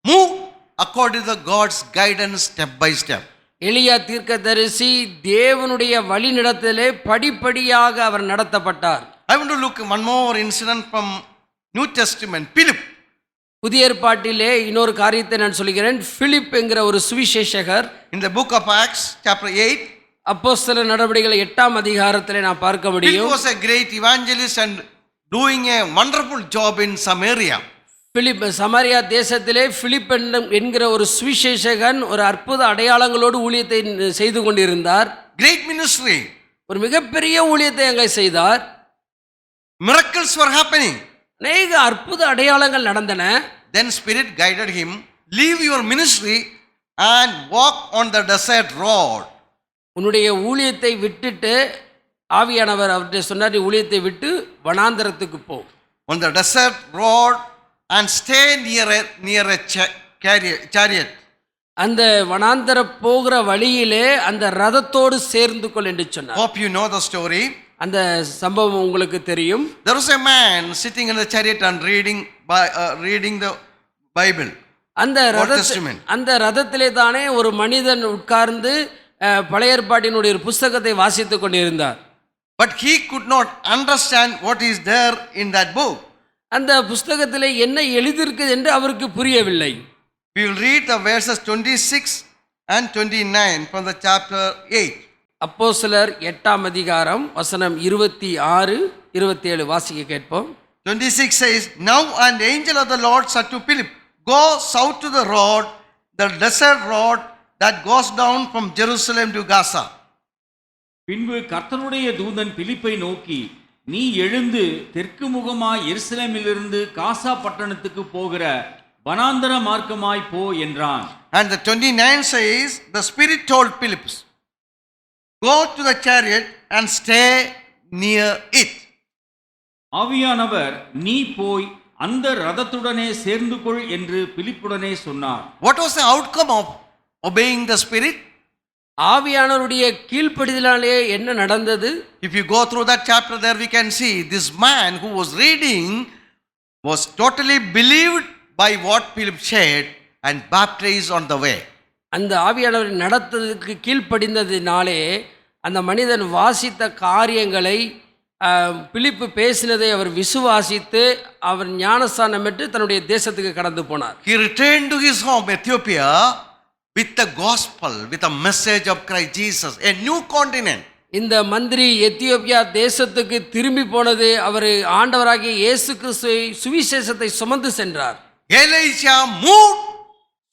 moved according to God's guidance step by step. எலியா தீர்க்கதரிசி தேவனுடைய வழிநடத்தலே படிப்படியாக அவர் நடத்தப்பட்டார். I want to look one more incident from New Testament. Philip. புதிய ஏற்பாட்டிலே இன்னொரு காரியத்தை நான் சொல்கிறேன். பிலிப் என்கிற ஒரு சுவிசேஷகர் In the book of Acts chapter 8, அப்போஸ்தலர் நடவடிக்கைகள் 8ஆம் அதிகாரத்திலே நான் பார்க்க முடியும். Philip was a great evangelist and doing a wonderful job in Samaria. Philip Samaria தேசத்திலே பிலிப் என்கிற ஒரு சுவிசேஷகன் ஒரு அற்புத அடையாளங்களோடு ஊழியத்தை செய்து கொண்டிருந்தார். Great ministry. ஒரு மிகப்பெரிய ஊழியத்தை அங்கே செய்தார். Miracles were happening. அநேக அற்புத அடையாளங்கள் நடந்தன. Then Spirit guided him, leave your ministry and walk on the desert road. உன்னுடைய ஊழியத்தை விட்டுட்டு ஆவியானவர் அவர்கிட்ட சொன்னார், நீ ஊழியத்தை விட்டு வனாந்தரத்துக்கு போ. On the desert road and stay near a chariot. அந்த வனாந்தர போகிற வழியிலே அந்த ரதத்தோடு சேர்ந்து கொள் என்று சொன்னார். Hope you know the story. அந்த சம்பவம் உங்களுக்கு தெரியும். There was a man sitting in the chariot and reading the Bible. அந்த ரதத்திலே தானே ஒரு மனிதன் உட்கார்ந்து பழைய ஏற்பாட்டினுடைய ஒரு புத்தகத்தை வாசித்துக் கொண்டிருந்தார். But he could not understand what is there in that book. அந்த புத்தகத்திலே என்ன எழுதியிருக்குது என்று அவருக்கு புரியவில்லை. We will read the verses 26 and 29 from the chapter 8. அப்போஸ்தலர் 8ஆம் அதிகாரம் வசனம் 26, 27 வாசிக்க கேட்போம். 26 says, Now an angel of the Lord said to Philip, Go south to the road, the desert road that goes down from Jerusalem to Gaza. பின்பு கர்த்தருடைய தூதன் பிலிப்பை நோக்கி, நீ எழுந்து தெற்கு முகமாய் எருசலேமிலிருந்து காசா பட்டணத்துக்கு போகிற வனாந்தர மார்க்கமாய் போ என்றான். And the 29 says, the Spirit told Philip, Go to the chariot and stay near it. ஆவியானவர் நீ போய் அந்த ரதத்துடனே சேர்ந்து கொள் என்று பிலிப்புடனே சொன்னார். What was the outcome of obeying the Spirit? ஆவியானவருடைய கீழ்ப்படிதலாலே என்ன நடந்தது? If you go through that chapter, there we can see this man who was reading was totally believed by what Philip shared and baptized on the way. அந்த ஆவியானவர் நடத்ததுக்கு கீழ்ப்படிந்ததினாலே அந்த மனிதன் வாசித்த காரியங்களை பிலிப்பு பேசினதை அவர் விசுவாசித்து அவர் ஞானஸ்தானம் பெற்று தன்னுடைய தேசத்துக்கு கடந்து போனார். He returned to his home, Ethiopia, with the gospel, with a message of Christ Jesus, a new continent. இந்த மந்திரி எத்தியோப்பியா தேசத்துக்கு திரும்பி போனது அவர் ஆண்டவராகிய இயேசு கிறிஸ்துவை சுவிசேஷத்தை சுமந்து சென்றார். Elijah moved,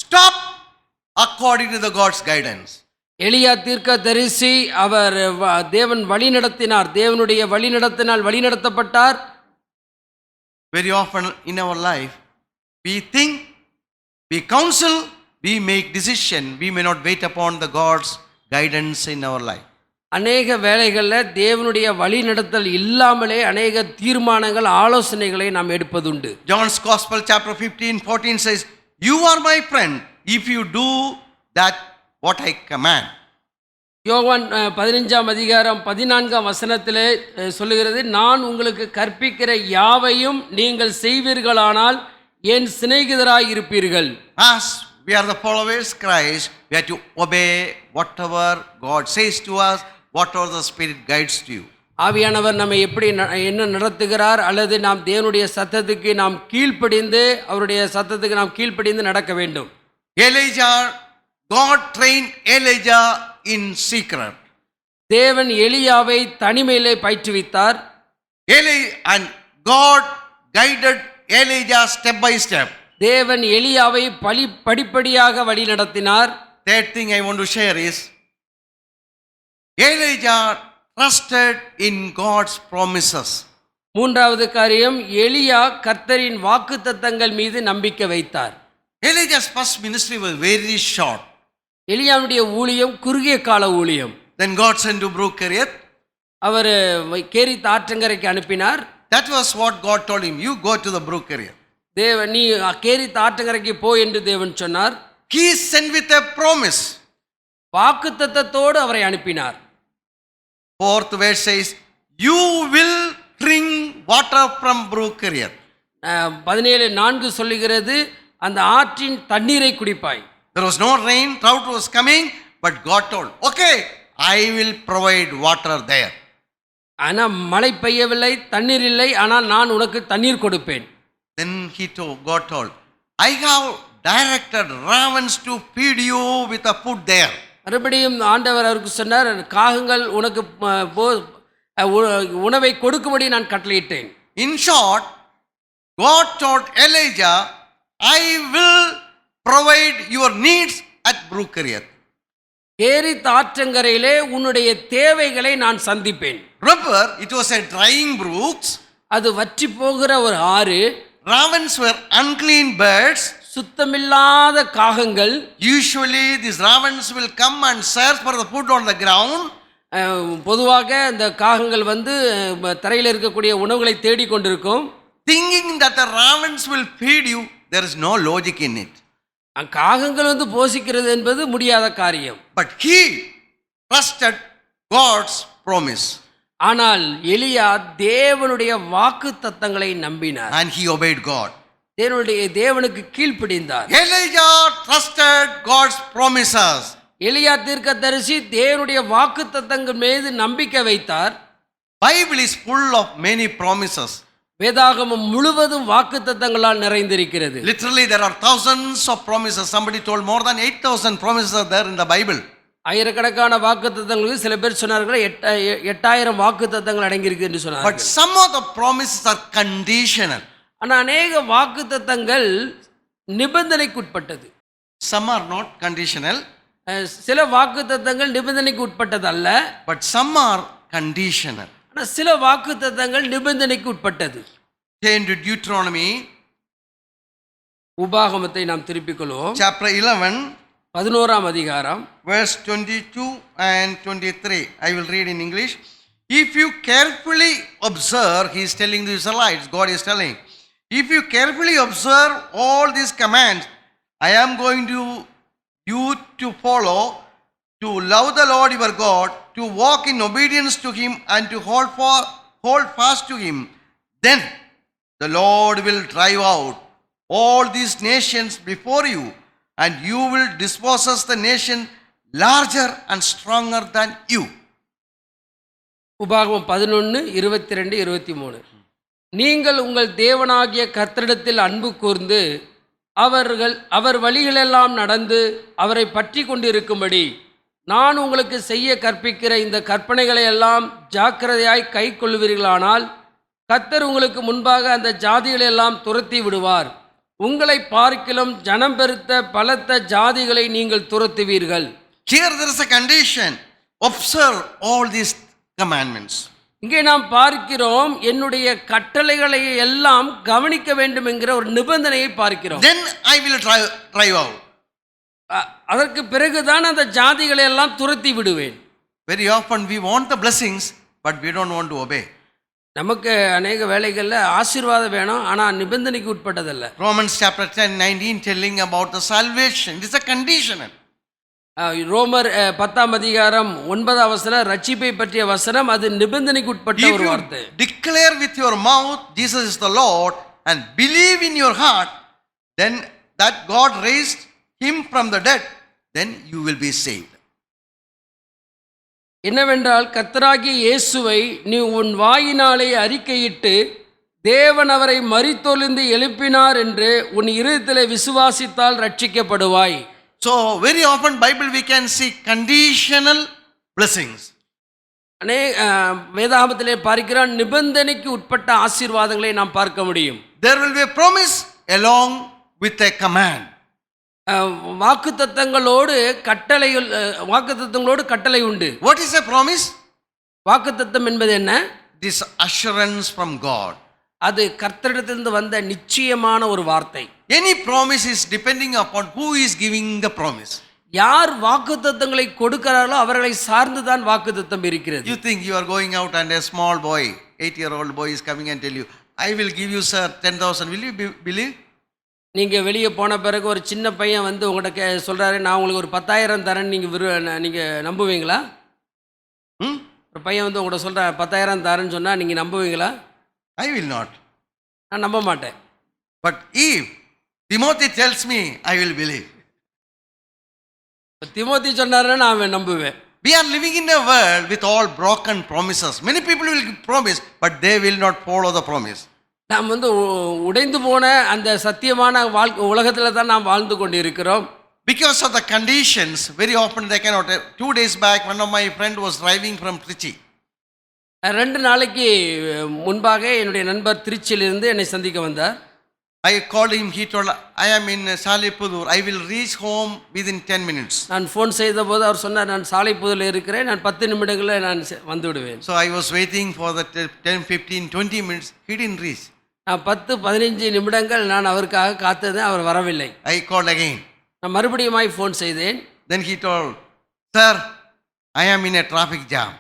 stopped according to the God's guidance. எலியா தீர்க்கதரிசி அவர் தேவன் வழி நடத்தினார், தேவனுடைய வழி நடத்தினால் வழி நடத்தப்பட்டார். Very often in our life, we think, we counsel, we make decision, we may not wait upon the God's guidance in our life. அநேக வேளைகளில் தேவனுடைய வழி நடத்தல் இல்லாமலே அநேக தீர்மானங்கள் ஆலோசனைகளை நாம் எடுப்பதுண்டு. John's Gospel chapter 15:14 says, You are my friend if you do that what I command. யோவான் 15ஆம் அதிகாரம் 14ஆம் வசனத்திலே சொல்லுகிறது, நான் உங்களுக்கு கற்பிக்கிற யாவையும் நீங்கள் செய்வீர்களானால் என் சிநேகிதராய் இருப்பீர்கள். As we are the followers of Christ, we have to obey whatever God says to us, whatever the Spirit guides to you. ஆவியானவர் நம்மை எப்படி என்ன நடத்துகிறார் அல்லது நாம் தேவனுடைய சத்தத்துக்கு நாம் கீழ்ப்படிந்து அவருடைய சத்தத்துக்கு நாம் கீழ்ப்படிந்து நடக்க வேண்டும். Elijah, God trained Elijah in secret. தேவன் எலியாவை தனிமையிலே பயிற்றுவித்தார். And God guided Elijah step by step. தேவன் எலியாவை படிப்படியாக வழி நடத்தினார். Third thing I want to share is, Elijah trusted in God's promises. மூன்றாவது காரியம், எலியா கர்த்தரின் வாக்குத்தத்தங்கள் மீது நம்பிக்கை வைத்தார். Elijah's first ministry was very short. எலியாவுடைய ஊழியம் குறுகிய கால ஊழியம். Then God sent to Brook Kerioth. அவர் கேரித் ஆற்றங்கரைக்கு அனுப்பினார். That was what God told him. You go to the Brook Kerioth. தேவன் நீ கேரித் ஆற்றங்கரைக்கு போ என்று தேவன் சொன்னார். He sent with a promise. வாக்குத்தத்தத்தோடு அவரை அனுப்பினார். Fourth verse says, You will drink water from Brook Kerioth. 17:4 சொல்லுகிறது, அந்த ஆற்றின் தண்ணீரை குடிப்பாய். There was no rain, drought was coming, but God told, Okay, I will provide water there. ஆனால் மழை பெய்யவில்லை, தண்ணீர் இல்லை, ஆனால் நான் உனக்கு தண்ணீர் கொடுப்பேன். Then God told, I have directed ravens to feed you with a food there. மறுபடியும் ஆண்டவர் அவருக்கு சொன்னார், காகங்கள் உனக்கு உணவை கொடுக்கும்படி நான் கட்டளையிட்டேன். In short, God told Elijah, I will provide your needs at Brook Kerioth. Kerith ஆற்றங்கரையிலே உன்னுடைய தேவைகளை நான் சந்திப்பேன். Remember, it was a drying brooks. அது வற்றி போகிற ஒரு ஆறு. Ravens were unclean birds. சுத்தமில்லாத காகங்கள். Usually these ravens will come and search for the food on the ground. பொதுவாக இந்த காகங்கள் வந்து தரையில் இருக்கக்கூடிய உணவுகளை தேடி கொண்டிருக்கும். Thinking that the ravens will feed you, there is no logic in it. காகங்கள் வந்து போஷிக்கிறது என்பது முடியாத காரியம். But he trusted God's promise. ஆனால் எலியா தேவனுடைய வாக்குத்தத்தங்களை நம்பினார். And he obeyed God. தேவனுக்கு கீழ்ப்படிந்தார். Elijah trusted God's promises. எலியா தீர்க்கதரிசி தேவனுடைய வாக்குத்தத்தங்கள் மீது நம்பிக்கை வைத்தார். Bible is full of many promises. வேதாகமம் முழுவதும் வாக்குத்தத்தங்களால் நிறைந்திருக்கிறது. Literally there are thousands of promises. Somebody told more than 8,000 promises are there in the Bible. ஆயிரக்கணக்கான வாக்குத்தத்தங்களுக்கு சில பேர் சொன்னார்கள் 8000 வாக்குத்தத்தங்கள் அடங்கியிருக்கு என்று But சொன்னார்கள். some of the promises are conditional. ஆனா அநேக வாக்குத்தத்தங்கள் நிபந்தனைக்கு உட்பட்டது. Some are not conditional, சில வாக்குத்தத்தங்கள் நிபந்தனைக்கு உட்பட்டது அல்ல. but some are conditional. ஆனா சில வாக்குத்தத்தங்கள் நிபந்தனைக்கு உட்பட்டது. Turn to Deuteronomy உபாகமத்தை நாம் திருப்பிக் கொள்வோம். chapter 11, 11ஆம் அதிகாரம் verse 22 and 23. I will read in English. If you carefully observe, he is telling the Israelites, God is telling, if you carefully observe all these commands, I am going to you to follow, to love the Lord your God, to walk in obedience to him and to hold fast to him, then the Lord will drive out all these nations before you, and you will dispossess the nation larger and stronger than you. உபாகமம் 11, 22, 23. நீங்கள் உங்கள் தேவனாகிய கர்த்தரிடத்தில் அன்பு கூர்ந்து அவர் வழிகளெல்லாம் நடந்து அவரை பற்றி கொண்டிருக்கும்படி நான் உங்களுக்கு செய்ய கற்பிக்கிற இந்த கற்பனைகளை எல்லாம் ஜாக்கிரதையாய் கை கொள்வீர்களானால் கர்த்தர் உங்களுக்கு முன்பாக அந்த ஜாதிகளை எல்லாம் துரத்தி விடுவார். உங்களை பார்க்கிலும் ஜனம் பெருத்த பலத்த ஜாதிகளை நீங்கள் துரத்துவீர்கள். Here there is a condition. Observe all these commandments. இங்கே நாம் பார்க்கிறோம் என்னுடைய கட்டளைகளை எல்லாம் கவனிக்க வேண்டும் என்கிற ஒரு நிபந்தனையை பார்க்கிறோம். Then I will drive out. அதற்கு பிறகுதான் அந்த ஜாதிகளை எல்லாம் துரத்தி விடுவேன். Very often we want the blessings, but we don't want to obey. நமக்கு அநேக வேளைகளில் ஆசீர்வாதம் வேணும், ஆனால் நிபந்தனைக்கு உட்பட்டதல்ல. Romans chapter 10, 19 telling about the salvation. It is a conditional. ரோமர் 10ஆம் அதிகாரம் 9ஆம் வசனம் ரட்சிப்பை பற்றிய வசனம், அது நிபந்தனைக்கு உட்பட்ட ஒரு வார்த்தை. If you declare with your mouth Jesus is the Lord and believe in your heart, then that God raised him from the dead, then you will be saved. என்னவென்றால் கர்த்தராகிய இயேசுவை நீ உன் வாயினாலே அறிக்கையிட்டு தேவன் அவரை மரித்தொழிந்து எழுப்பினார் என்று உன் இருதயத்திலே விசுவாசித்தால் ரட்சிக்கப்படுவாய். So very often Bible we can see conditional blessings. வேதாகமத்திலே பார்க்கிறான் நிபந்தனைக்கு உட்பட்ட ஆசீர்வாதங்களை நாம் பார்க்க முடியும். There will be a promise along with a command. வாக்குத்தத்தங்களோடு கட்டளை உண்டு. What is a promise? வாக்குத்தத்தம் என்பது என்ன? This assurance from God. அது கர்த்தரிடத்திலிருந்து வந்த நிச்சயமான ஒரு வார்த்தை. Any promise is depending upon who is giving the promise. யார் வாக்குத்தத்தங்களை கொடுக்கிறார்களோ அவர்களை சார்ந்துதான் வாக்குத்தத்தம் இருக்கிறது. You think you are going out and a small boy, 8-year-old boy is coming and tell you, I will give you sir 10,000. Will you believe? நீங்க வெளியே போன பிறகு ஒரு சின்ன பையன் வந்து உங்கள்கிட்ட சொல்றாரு, நான் உங்களுக்கு ஒரு 10,000 தரேன், நீங்க நம்புவீங்களா? ஒரு பையன் வந்து உங்கள்கிட்ட சொல்ற 10,000 தரேன்னு சொன்னா நீங்க நம்புவீங்களா? I will not. நான் நம்ப மாட்டேன். But if Timothy tells me, I will believe. Timothy சொன்னாருன்னா நான் நம்புவேன். We are living in a world with all broken promises. Many people will promise, but they will not follow the promise. நாம் வந்து உடைந்து போன அந்த சத்தியமான உலகத்தில் தான் நாம் வாழ்ந்து கொண்டு இருக்கிறோம். Because of the conditions, very often they cannot. 2 days back, one of my friend was driving from Trichy. 2 நாளைக்கு முன்பாக என்னுடைய நண்பர் திருச்சியிலிருந்து என்னை சந்திக்க வந்தார். I called him, he told, I am in Salipudur, I will reach home within 10 minutes. நான் phone செய்த போது அவர் சொன்னார், நான் சாலைப்புதூரில் இருக்கிறேன், நான் 10 நிமிடங்களில் நான் வந்து விடுவேன். So I was waiting for the 10, 15, 20 minutes, he didn't reach. நான் 10-15 நிமிடங்கள் நான் அவருக்காக காத்ததேன், அவர் வரவில்லை. I called again. நான் மறுபடியுமாய் ஃபோன் செய்தேன். Then he told, sir, I am in a traffic jam.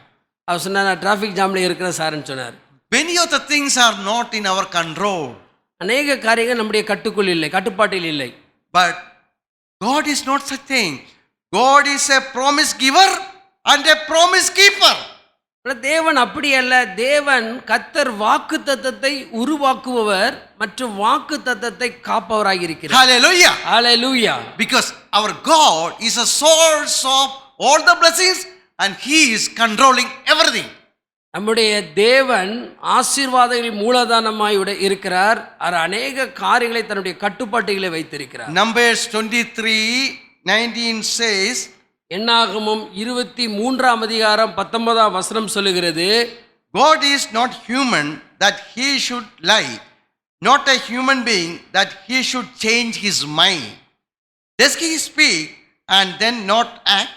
அவர் சொன்னார், நான் டிராஃபிக் ஜாமில் இருக்கிறேன் சார்ன்னு சொன்னார். Many of the things are not in our control. அநேக காரியங்கள் நம்முடைய கட்டுப்பாட்டில் இல்லை. But God is not such thing. God is a promise giver and a promise keeper. தேவன் அப்படி அல்ல. தேவன் கர்த்தர் வாக்குத்தத்தத்தை உருவாக்குபவர் மற்றும் வாக்குத்தத்தத்தை காப்பவராக இருக்கிறார். Hallelujah. Hallelujah. Because our God is a source of all the blessings and he is controlling everything. நம்முடைய தேவன் ஆசீர்வாதங்களின் மூலதானமாய் இருக்கிறார். அவர் அநேக காரியங்களை தன்னுடைய கட்டுப்பாட்டிலே வைத்திருக்கிறார். Numbers 23:19 says, என்னாகமம் 23ஆம் அதிகாரம் 19ஆம் வசனம் சொல்லுகிறது, God is not human that he should lie, not a human being that he should change his mind. Does he speak and then not act?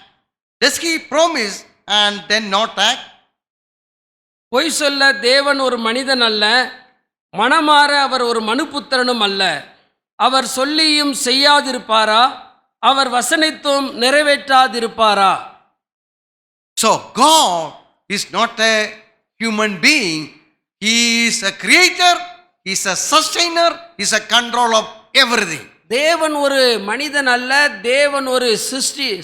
Does he promise and then not act? பொய் சொல்ல தேவன் ஒரு மனிதன் அல்ல, மனமாற அவர் ஒரு மனுபுத்திரனும் அல்ல. அவர் சொல்லியும் செய்யாதிருப்பாரா? அவர் வசனித்தும் நிறைவேற்றாதிருப்பாரா? So God is not a human being. He is a creator, he is a sustainer, he is a control of everything. தேவன் ஒரு மனிதன் அல்ல, தேவன் ஒரு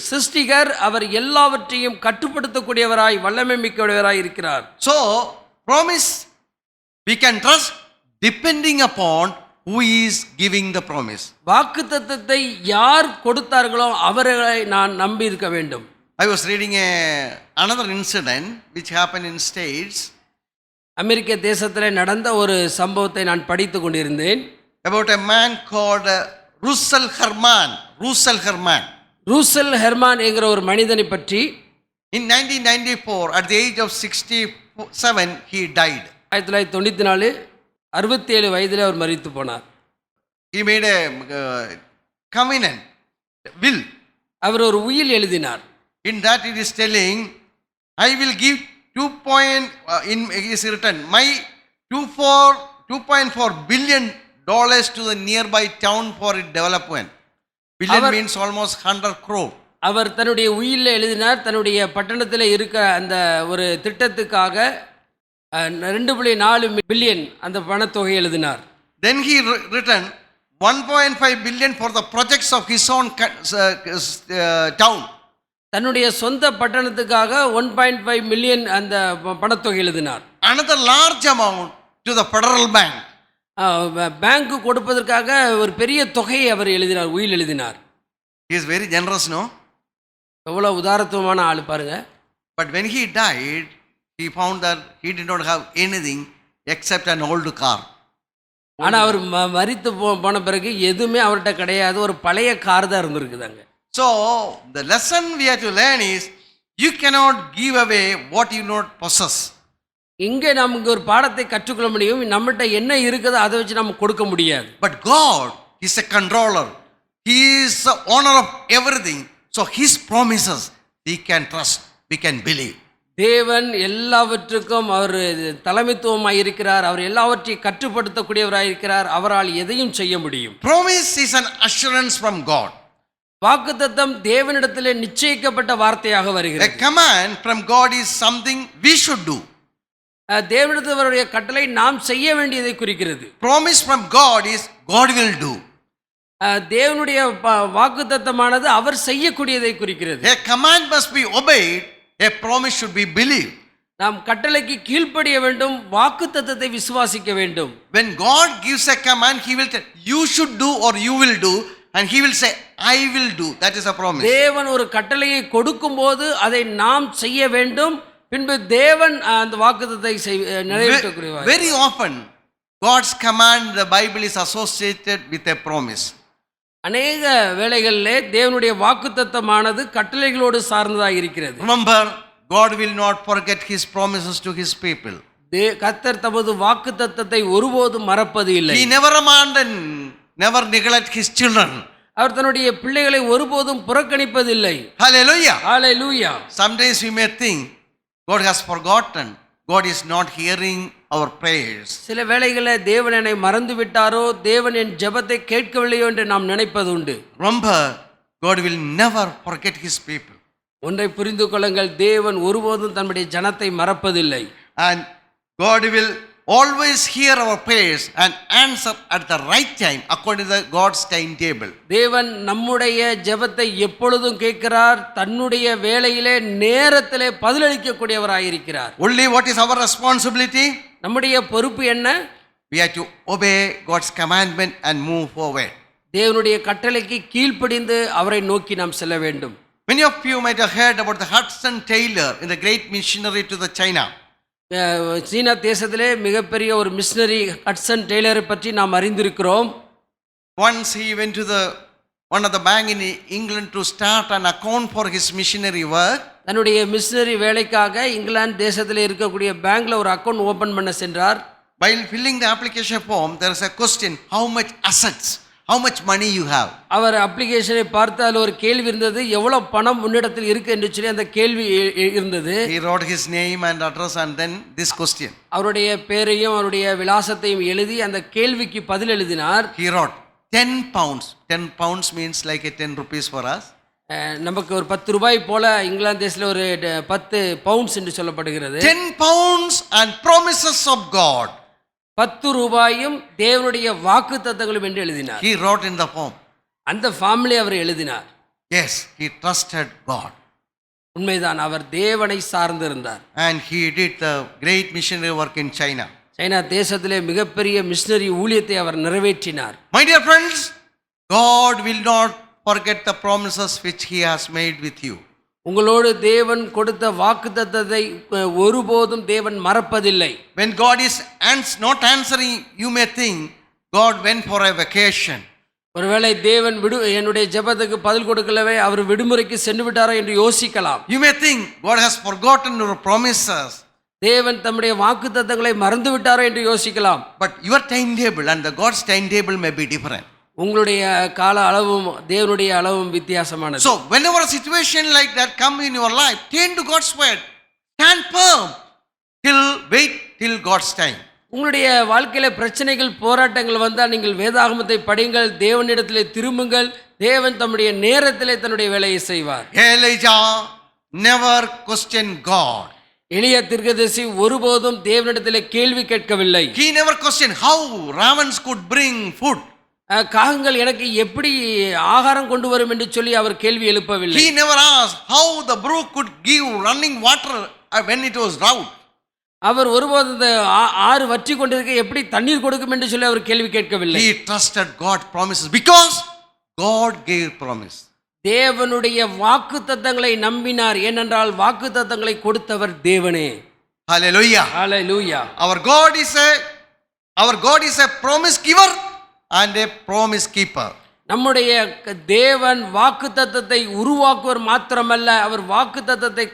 சிருஷ்டிகர். அவர் எல்லாவற்றையும் கட்டுப்படுத்தக்கூடியவராய் வல்லமை மிக்கவராய் இருக்கிறார். So promise we can trust depending upon who is giving the promise. வாக்குத்தத்தத்தை யார் கொடுத்தார்களோ அவர்களை நான் நம்பி இருக்க வேண்டும். I was reading another incident which happened in States அமெரிக்க தேசத்தில் நடந்த ஒரு சம்பவத்தை நான் படித்து கொண்டிருந்தேன். about a man called Russell Herman. Russell Herman என்கிற ஒரு மனிதனை பற்றி. In 1994, at the age of 67, he died. 1994 67 வயதில் அவர் மரித்து போனார். He made a covenant, will. அவர் ஒரு உயில் எழுதினார். In that it is telling, I will give 2.4 billion dollars to the nearby town for its development. Billion means almost 100 crore. அவர் தன்னுடைய உயிலில் எழுதினார். தன்னுடைய பட்டணத்தில் இருக்க அந்த ஒரு திட்டத்துக்காக 2.4 பில்லியன் அந்த பணத்தொகை எழுதினார். Then he written 1.5 billion for the projects of his own town. தன்னுடைய சொந்த பட்டணத்துக்காக 1.5 மில்லியன் அந்த பணத்தொகை எழுதினார். Another large amount to the federal bank. பேங்க்கு கொடுப்பதற்காக ஒரு பெரிய தொகையை அவர் எழுதினார், உயில் எழுதினார். He is very generous, no? எவ்வளவு உதாரத்துவமான ஆள் பாருங்க. But when he died, he found that he did not have anything except an old car. ஆனால் அவர் மரித்து போன பிறகு எதுவுமே அவர்கிட்ட கிடையாது, ஒரு பழைய கார் தான் இருந்திருக்குதாங்க. So the lesson we have to learn is you cannot give away what you not possess. இங்கே நமக்கு ஒரு பாடத்தை கற்றுக்கொள்ள முடியும். நம்மகிட்ட என்ன இருக்குதோ அதை வச்சு நம்ம கொடுக்க முடியாது. But God is a controller. He is the owner of everything. So his promises we can trust, we can believe. தேவன் எல்லாவற்றுக்கும் அவர் தலைமைத்துவமாய் இருக்கிறார். அவர் எல்லாவற்றையும் கட்டுப்படுத்தக்கூடியவராய் இருக்கிறார். அவரால் எதையும் செய்ய முடியும். Promise is an assurance from God. வாக்குத்தத்தம் தேவனிடத்திலே நிச்சயிக்கப்பட்ட வார்த்தையாக வருகிறது. A command from God is something we should do. தேவனிடத்தினுடைய கட்டளை நாம் செய்ய வேண்டியதை குறிக்கிறது. Promise from God is God will do. தேவனுடைய வாக்குத்தத்தமானது அவர் செய்யக்கூடியதை குறிக்கிறது. A command must be obeyed, a promise should be believed. நாம் கட்டளைக்கு கீழ்ப்படிய வேண்டும், வாக்குத்தத்தத்தை விசுவாசிக்க வேண்டும். When God gives a command, he will tell you should do or you will do, and he will say I will do. That is a promise. தேவன் ஒரு கட்டளையை கொடுக்கும்போது அதை நாம் செய்ய வேண்டும். பின்பு தேவன் அந்த வாக்குத்தத்தத்தை நிறைவேற்றக்கூடியவர். Very often God's command, the Bible is associated with a promise. அநேக வேளைகளிலே தேவனுடைய வாக்குத்தத்தமானது கட்டளைகளோடு சார்ந்ததாக இருக்கிறது. Remember, God will not forget his promises to his people. கர்த்தர் தமது வாக்குத்தத்தத்தை ஒருபோதும் மறப்பது இல்லை. He never abandoned, never neglect his children. அவர் தன்னுடைய பிள்ளைகளை ஒருபோதும் புறக்கணிப்பதில்லை. Hallelujah. Hallelujah. Sometimes we may think God has forgotten. God is not hearing our prayers. சில வேளைகளில் தேவன் என்னை மறந்து விட்டாரோ, தேவன் என் ஜெபத்தை கேட்கவில்லையோ என்று நாம் நினைப்பது உண்டு. Remember, God will never forget his people. ஒன்றை புரிந்து கொள்ளுங்கள், தேவன் ஒருபோதும் தன்னுடைய ஜனத்தை மறப்பதில்லை. And God will always hear our prayers and answer at the right time according to God's timetable. தேவன் நம்முடைய ஜெபத்தை எப்பொழுதும் கேட்கிறார், தன்னுடைய வேளையிலே நேரத்திலே பதிலளிக்கக்கூடியவராய் இருக்கிறார். Only what is our responsibility? நம்முடைய பொறுப்பு என்ன? We have to obey God's commandment and move forward. தேவனுடைய கட்டளைக்கு கீழ்ப்படிந்து அவரை நோக்கி நாம் செல்ல வேண்டும். Many of you might have heard about the Hudson Taylor in the great missionary to the China. சீனா தேசத்திலே மிகப்பெரிய ஒரு மிஷனரி ஹட்சன் டெய்லரை பற்றி நாம் அறிந்திருக்கிறோம். Once he went to the one of the bank in England to start an account for his missionary work. தன்னுடைய missionary வேலைக்காக இங்கிலாந்து தேசத்தில் இருக்கக்கூடிய பேங்க்ல ஒரு அக்கவுண்ட் ஓபன் பண்ண சென்றார். While filling the application form, there is a question, how much assets, how much money you have. அவர் அப்ளிகேஷனை பார்த்து அதில் ஒரு கேள்வி இருந்தது, எவ்வளவு பணம் முன்னிடத்தில் இருக்கு என்று சொல்லி அந்த கேள்வி இருந்தது. He wrote his name and address and then this question. அவருடைய பெயரையும் அவருடைய விலாசத்தையும் எழுதி அந்த கேள்விக்கு பதில் எழுதினார். He wrote 10 pounds. 10 pounds means like a 10 rupees for us. நமக்கு ஒரு 10 ரூபாய் போல இங்கிலாந்து தேசத்தில் ஒரு 10 பவுண்ட்ஸ் என்று சொல்லப்படுகிறது. 10 pounds and promises of God. 10 ரூபாயும் தேவனுடைய வாக்குத்தத்தங்களும் என்று எழுதினார். He wrote in the form. அந்த ஃபார்ம்லே அவர் எழுதினார். Yes, he trusted God. உண்மைதான், அவர் தேவனை சார்ந்திருந்தார். And he did the great missionary work in China. China தேசத்திலே மிகப்பெரிய மிஷனரி ஊழியத்தை அவர் நிறைவேற்றினார். My dear friends, God will not forget the promises which he has made with you. உங்களோடு தேவன் கொடுத்த வாக்குத்தத்தத்தை ஒருபோதும் தேவன் மறப்பதில்லை. When God is not answering, you may think God went for a vacation. ஒருவேளை தேவன் என்னுடைய ஜெபத்துக்கு பதில் கொடுக்கலவே அவர் விடுமுறைக்கு சென்று விட்டாரோ என்று யோசிக்கலாம். You may think God has forgotten your promises. தேவன் தம்முடைய வாக்குத்தத்தங்களை மறந்து விட்டாரோ என்று யோசிக்கலாம். But your timetable and the God's timetable may be different. உங்களுடைய கால அளவும் தேவனுடைய அளவும் வித்தியாசமானது. So whenever a situation like that come in your life, turn to God's word. Stand firm wait till God's time. உங்களுடைய வாழ்க்கையில பிரச்சனைகள் போராட்டங்கள் வந்தால் நீங்கள் வேதாகமத்தை படியுங்கள், தேவனிடத்திலே திரும்புங்கள். தேவன் தம்முடைய நேரத்திலே தன்னுடைய வேலையை செய்வார். Elijah never questioned God. எலியா தீர்க்கதரிசி ஒருபோதும் தேவனிடத்திலே கேள்வி கேட்கவில்லை. He never questioned how ravens could bring food. காகங்கள் எனக்கு எப்படி ஆகாரம் கொண்டு வரும் என்று சொல்லி அவர் கேள்வி எழுப்பவில்லை. He never asked how the brook could give running water when it was drought. அவர் ஒருபோது இந்த ஆறு வற்றி கொண்டிருக்க எப்படி தண்ணீர் கொடுக்கும் என்று சொல்லி அவர் கேள்வி கேட்கவில்லை. He trusted God's promises because God gave promise. தேவனுடைய வாக்குத்தத்தங்களை நம்பினார், ஏனென்றால் வாக்குத்தத்தங்களை கொடுத்தவர் தேவனே. Hallelujah. Hallelujah. Our God is a promise giver and a promise keeper. நம்முடைய தேவன் வாக்குத்தத்தத்தை உருவாக்குவர் மாத்திரமல்ல, அவர் வாக்குத்தத்தத்தை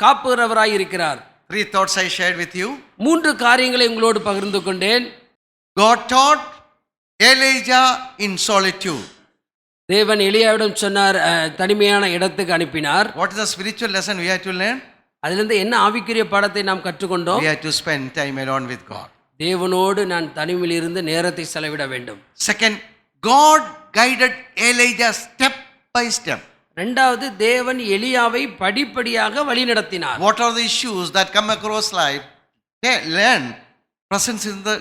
காப்புகிறவராய் இருக்கிறார். 3 thoughts I shared with you. 3 காரியங்களை உங்களோடு பகிர்ந்து கொண்டேன். God taught Elijah in solitude. தேவன் எலியாவிடம் சொன்னார், தனிமையான இடத்துக்கு அனுப்பினார். What is the spiritual lesson we have to learn? அதிலிருந்து என்ன ஆவிக்குரிய பாடத்தை நாம் கற்றுக்கொண்டோம்? We have to spend time alone with God. தேவனோடு நான் தனிமையில் இருந்து நேரத்தை செலவிட வேண்டும். Second, God guided Elijah step by step. இரண்டாவது, தேவன் எலியாவை படிப்படியாக வழிநடத்தினார். What are the issues that come across life? Learn presence in the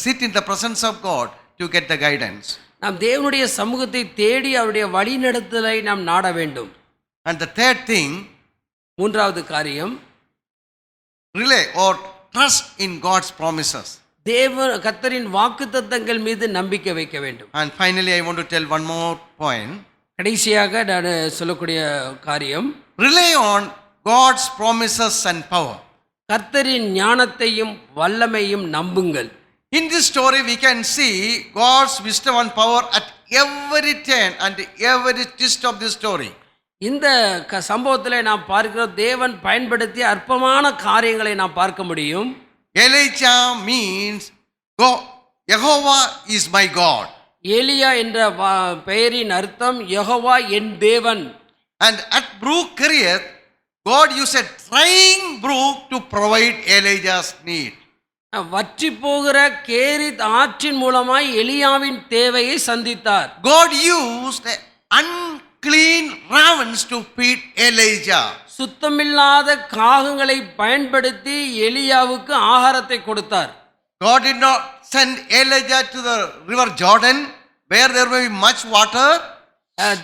sit in the presence of God to get the guidance. நாம் தேவனுடைய சமூகத்தை தேடி அவருடைய வழிநடத்தலை நாம் நாட வேண்டும். And the third thing, மூன்றாவது காரியம், rely or trust in God's promises. கர்த்தரின் வாக்குத்தத்தங்கள் மீது நம்பிக்கை வைக்க வேண்டும். And finally I want to tell one more point. கடைசியாக நான் சொல்லக்கூடிய காரியம், rely on God's promises and power. கர்த்தரின் ஞானத்தையும் வல்லமையும் நம்புங்கள். In this story we can see God's wisdom and power at every turn and every twist of this story. இந்த சம்பவத்திலே நாம் பார்க்கிறோம், தேவன் பயன்படுத்திய அற்பமான காரியங்களை நாம் பார்க்க முடியும். Elijah means Jehovah is my God. எலியா என்ற பெயரின் அர்த்தம் யெகோவா என் தேவன். And at Brook Kerioth, God used a drying brook to provide Elijah's need. வற்றி போகிற கேரித் ஆற்றின் மூலமாய் எலியாவின் தேவையை சந்தித்தார். God used unclean ravens to feed Elijah. சுத்தமில்லாத காகங்களை பயன்படுத்தி எலியாவுக்கு ஆகாரத்தை கொடுத்தார். God did not send Elijah to the river Jordan where there may be much water.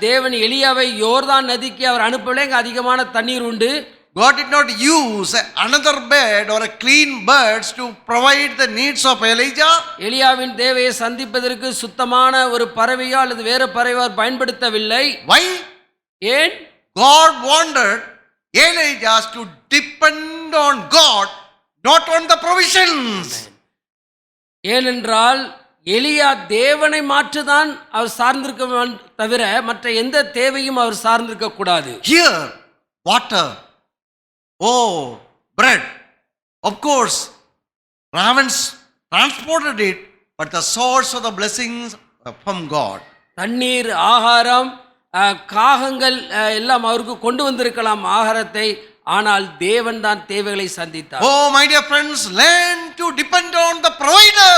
தேவன் எலியாவை யோர்தான் நதிக்கு அவர் அனுப்பவில்லை, அங்கே அதிகமான தண்ணீர் உண்டு. God did not use another bird or a clean birds to provide the needs of Elijah. எலியாவின் தேவையை சந்திப்பதற்கு சுத்தமான ஒரு பறவையோ அல்லது வேறு பறவையோ பயன்படுத்தவில்லை. Why? ஏன்? God wanted Elijah to depend on God, not on the provisions. ஏனென்றால் எலியா தேவனை மாற்றுதான் அவர் சார்ந்திருக்க தவிர மற்ற எந்த தேவையும் அவர் சார்ந்திருக்க கூடாது. Here, water. Oh, bread. Of course, ravens transported it, but the source of the blessings are from God. தண்ணீர், ஆகாரம், காகங்கள் எல்லாம் அவருக்கு கொண்டு வந்திருக்கலாம் ஆகாரத்தை. ஆனால் தேவன் தான் தேவைகளை சந்தித்தார். Oh, my dear friends, learn to depend on the provider,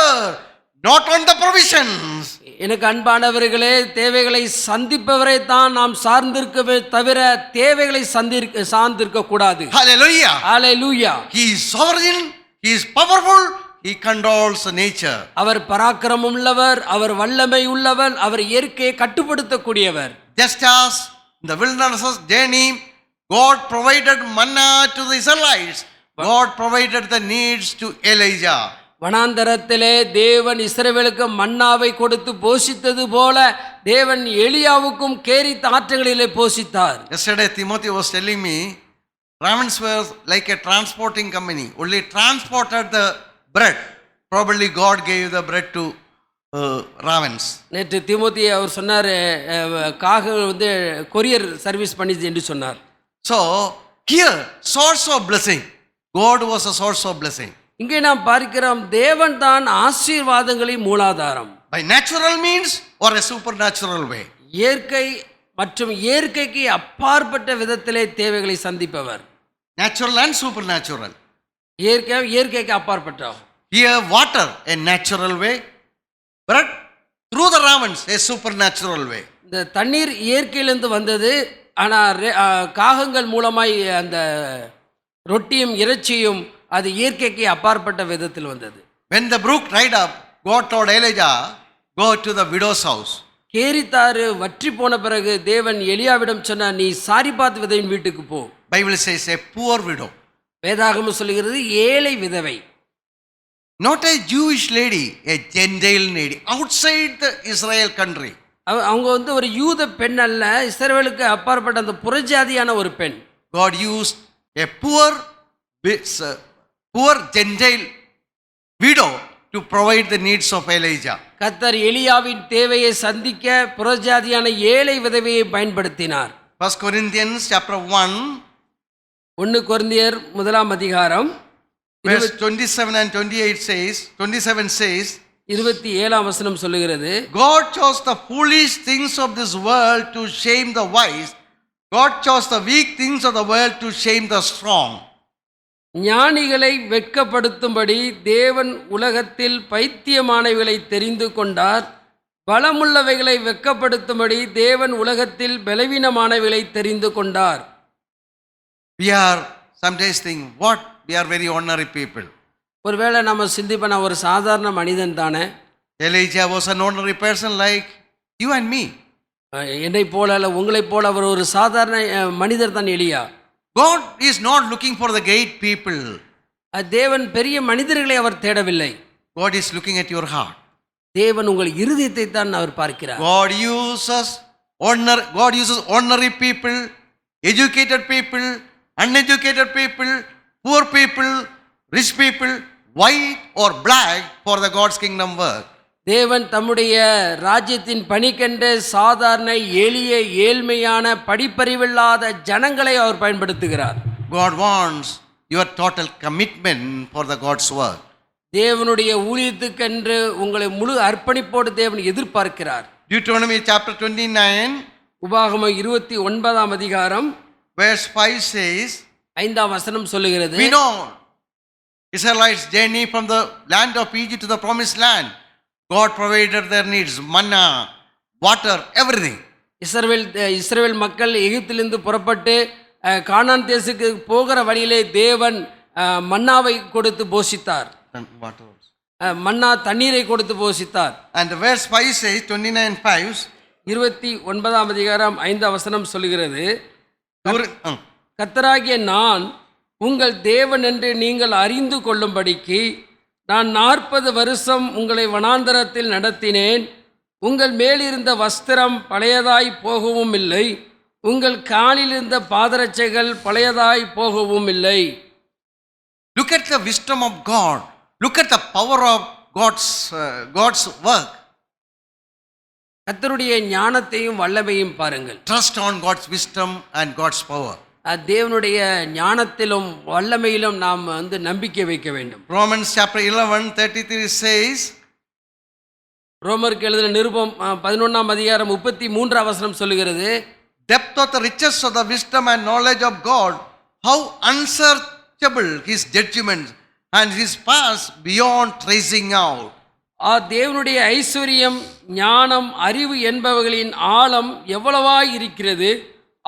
not on the provisions. எனக்கு அன்பானவர்களே, தேவைகளை சந்திப்பவரை தான் நாம் சார்ந்திருக்கவே தவிர தேவைகளை சார்ந்திருக்க கூடாது. Hallelujah. Hallelujah. He is sovereign, he is powerful, he controls nature. அவர் பராக்கிரமம் உள்ளவர், அவர் வல்லமை உள்ளவர், அவர் இயற்கையை கட்டுப்படுத்தக்கூடியவர். Just as in the wilderness journey, God provided manna to the Israelites, God provided the needs to Elijah. வனாந்தரத்திலே தேவன் இஸ்ரவேலுக்கு மன்னாவை கொடுத்து போஷித்தது போல தேவன் எலியாவுக்கும் Cherith ஆற்றங்களிலே போஷித்தார். Yesterday Timothy was telling me, ravens were like a transporting company, only transported the bread. Probably God gave the bread to ravens. நேற்று தீமோத்தி அவர் சொன்னார், காகம் வந்து கொரியர் சர்வீஸ் பண்ணிச்சு என்று சொன்னார். So here, source of blessing, God was a source of blessing. இங்கே நாம் பார்க்கிறோம், தேவன் தான் ஆசீர்வாதங்களின் மூலாதாரம். By natural means or a supernatural way. இயற்கை மற்றும் இயற்கைக்கு அப்பாற்பட்ட விதத்திலே தேவைகளை சந்திப்பவர். Natural and supernatural. இயற்கைக்கு அப்பாற்பட்டவர். Here water, a natural way. Bread through the ravens, a supernatural way. இந்த தண்ணீர் இயற்கையிலிருந்து வந்தது, ஆனால் காகங்கள் மூலமாய் அந்த ரொட்டியும் இறைச்சியும் அது இயற்கைக்கு அப்பாற்பட்ட விதத்தில் வந்தது. When the brook dried up, God told Elijah, go to the widow's house. கேரித்தாறு வற்றி போன பிறகு தேவன் எலியாவிடம் சொன்னார், நீ சாரிபாத் விதவின் வீட்டுக்கு போ. Bible says a poor widow. வேதாகமம் சொல்லுகிறது ஏழை விதவை. Not a Jewish lady, a Gentile lady outside the Israel country. அவங்க வந்து ஒரு யூத பெண் அல்ல, இஸ்ரவேலுக்கு அப்பாற்பட்ட அந்த புறஜாதியான ஒரு பெண். God used a poor Gentile widow to provide the needs of Elijah. கர்த்தர் எலியாவின் தேவையை சந்திக்க புறஜாதியான ஏழை விதவையை பயன்படுத்தினார். 1 Corinthians chapter 1 1 கொரிந்தியர் 1 அதிகாரம் verse 27 and 28 says, 27 says, 27 வசனம் சொல்லுகிறது, God chose the foolish things of this world to shame the wise. God chose the weak things of the world to shame the strong. ஞானிகளை வெட்கப்படுத்தும்படி தேவன் உலகத்தில் பைத்தியமானவைகளை தெரிந்து கொண்டார். பலமுள்ளவைகளை வெட்கப்படுத்தும்படி தேவன் உலகத்தில் பலவீனமானவைகளை தெரிந்து கொண்டார். We are sometimes thinking, what? We are very ordinary people. ஒருவேளை நம்ம சிந்திப்பன ஒரு சாதாரண மனிதன் தானே. Elijah was an ordinary person like you and me. என்னை போல அல்ல, உங்களைப் போல அவர் ஒரு சாதாரண மனிதர் தான் எலியா. God is not looking for the great people. தேவன் பெரிய மனிதர்களை அவர் தேடவில்லை. God is looking at your heart. தேவன் உங்கள் இருதயத்தை தான் அவர் பார்க்கிறார். God uses ordinary people, educated people, uneducated people, poor people, rich people, white or black for the God's kingdom work. தேவன் தம்முடைய ராஜ்யத்தின் பணிக்கென்று சாதாரண எளிய ஏழ்மையான படிப்பறிவில்லாத ஜனங்களை அவர் பயன்படுத்துகிறார். God wants your total commitment for the God's work. தேவனுடைய ஊழியத்துக்கென்று உங்களை முழு அர்ப்பணிப்போடு தேவன் எதிர்பார்க்கிறார். Deuteronomy chapter 29 உபாகமம் 29 அதிகாரம் verse 5 says, 5 வசனம் சொல்லுகிறது, we know Israelites journey from the land of Egypt to the promised land. God provided their needs, manna, water, everything. இஸ்ரவேல் மக்கள் எகிப்திலிருந்து புறப்பட்டு கானான் தேசத்துக்கு போகிற வழியிலே தேவன் மன்னாவை கொடுத்து போஷித்தார். மன்னா தண்ணீரை கொடுத்து போஷித்தார். And the verse 5 says, 29:5, 29 அதிகாரம் 5 வசனம் சொல்லுகிறது, கர்த்தராகிய நான் உங்கள் தேவன் என்று நீங்கள் அறிந்து கொள்ளும்படிக்கு நான் 40 வருஷம் உங்களை வனாந்தரத்தில் நடத்தினேன். உங்கள் மேலிருந்த வஸ்திரம் பழையதாய் போகவும் இல்லை, உங்கள் காலில் இருந்த பாதரட்சைகள் பழையதாய் போகவும் இல்லை. Look at the wisdom of God. Look at the power of God's work. கர்த்தருடைய ஞானத்தையும் வல்லமையும் பாருங்கள். Trust on God's wisdom and God's power. தேவனுடைய ஞானத்திலும் வல்லமையிலும் நாம் நம்பிக்கை வைக்க வேண்டும். Romans chapter 11:33 says, ரோமருக்கு எழுதின நிருபம் 11ஆம் அதிகாரம் 33ஆம் வசனம் சொல்லுகிறது, depth of the riches of the wisdom and knowledge of God, how unsearchable his judgments and his paths beyond tracing out. தேவனுடைய ஐஸ்வர்யம், ஞானம், அறிவு என்பவைகளின் ஆழம் எவ்வளவாய் இருக்கிறது.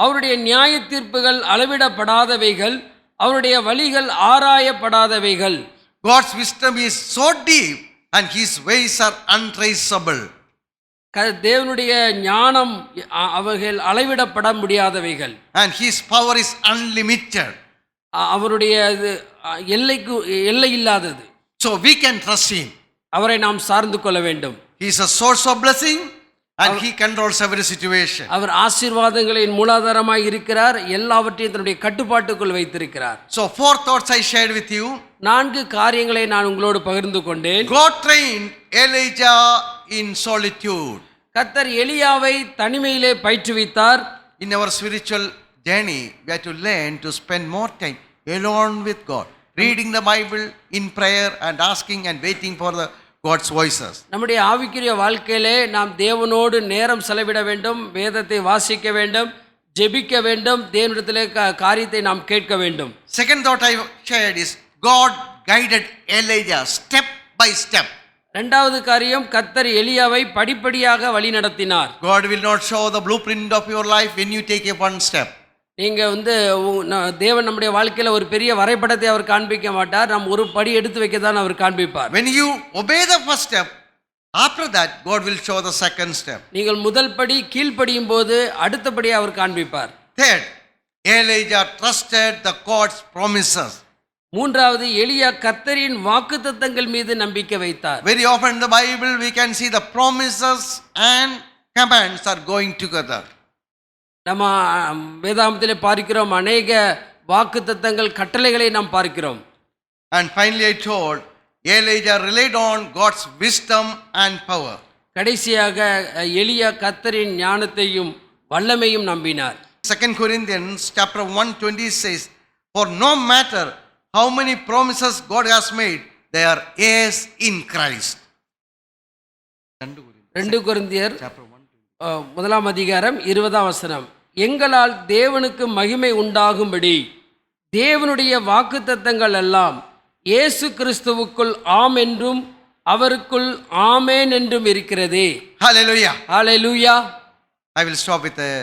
அவருடைய நியாய தீர்ப்புகள் அளவிடப்படாதவைகள், அவருடைய வழிகள் ஆராயப்படாதவைகள். God's wisdom is so deep and his ways are untraceable. தேவனுடைய ஞானம் அவைகள் அளவிடப்பட முடியாதவைகள். And his power is unlimited. அவருடைய எல்லை இல்லாதது. So we can trust him. அவரை நாம் சார்ந்து கொள்ள வேண்டும். He is a source of blessing and he controls every situation. அவர் ஆசீர்வாதங்களின் மூலாதாரமாய் இருக்கிறார், எல்லாவற்றையும் தன்னுடைய கட்டுப்பாட்டுக்குள் வைத்திருக்கிறார். So 4 thoughts I shared with you. 4 காரியங்களை நான் உங்களோடு பகிர்ந்து கொண்டேன். God trained Elijah in solitude. கர்த்தர் எலியாவை தனிமையிலே பயிற்றுவித்தார். In our spiritual journey, we have to learn to spend more time alone with God, reading the Bible in prayer and asking and waiting for the God's voices. நம்முடைய ஆவிக்குரிய வாழ்க்கையிலே நாம் தேவனோடு நேரம் செலவிட வேண்டும், வேதத்தை வாசிக்க வேண்டும், ஜெபிக்க வேண்டும், தேவனிடத்திலே காரியத்தை நாம் கேட்க வேண்டும். Second thought I shared is God guided Elijah step by step. இரண்டாவது காரியம், கர்த்தர் எலியாவை படிப்படியாக வழி நடத்தினார். God will not show the blueprint of your life when you take a one step. நீங்க தேவன் நம்முடைய வாழ்க்கையில ஒரு பெரிய வரைபடத்தை அவர் காண்பிக்க மாட்டார், நாம் ஒரு படி எடுத்து வைக்க தான் அவர் காண்பிப்பார். When you obey the first step, after that God will show the second step. நீங்கள் முதல் படி கீழ்ப்படியும் போது அடுத்த படி அவர் காண்பிப்பார். Third, Elijah trusted the God's promises. மூன்றாவது, எலியா கர்த்தரின் வாக்குத்தத்தங்கள் மீது நம்பிக்கை வைத்தார். Very often in the Bible we can see the promises and commands are going together. நம்ம வேதாகமத்திலே பார்க்கிறோம், அநேக வாக்குத்தத்தங்கள், கட்டளைகளை நாம் பார்க்கிறோம். And finally I told, Elijah relied on God's wisdom and power. கடைசியாக எலியா கர்த்தரின் ஞானத்தையும் வல்லமையும் நம்பினார். 2 Corinthians chapter 1:20 says, for no matter how many promises God has made, they are yes in Christ. 2 கொரிந்தியர் 1ஆம் அதிகாரம் 20ஆம் வசனம், எங்களால் தேவனுக்கு மகிமை உண்டாகும்படி தேவனுடைய வாக்குத்தத்தங்கள் எல்லாம் இயேசு கிறிஸ்துவுக்குள் ஆம் என்றும் அவருக்குள் ஆமேன் என்றும் இருக்கிறதே. Hallelujah. Hallelujah. I will stop with a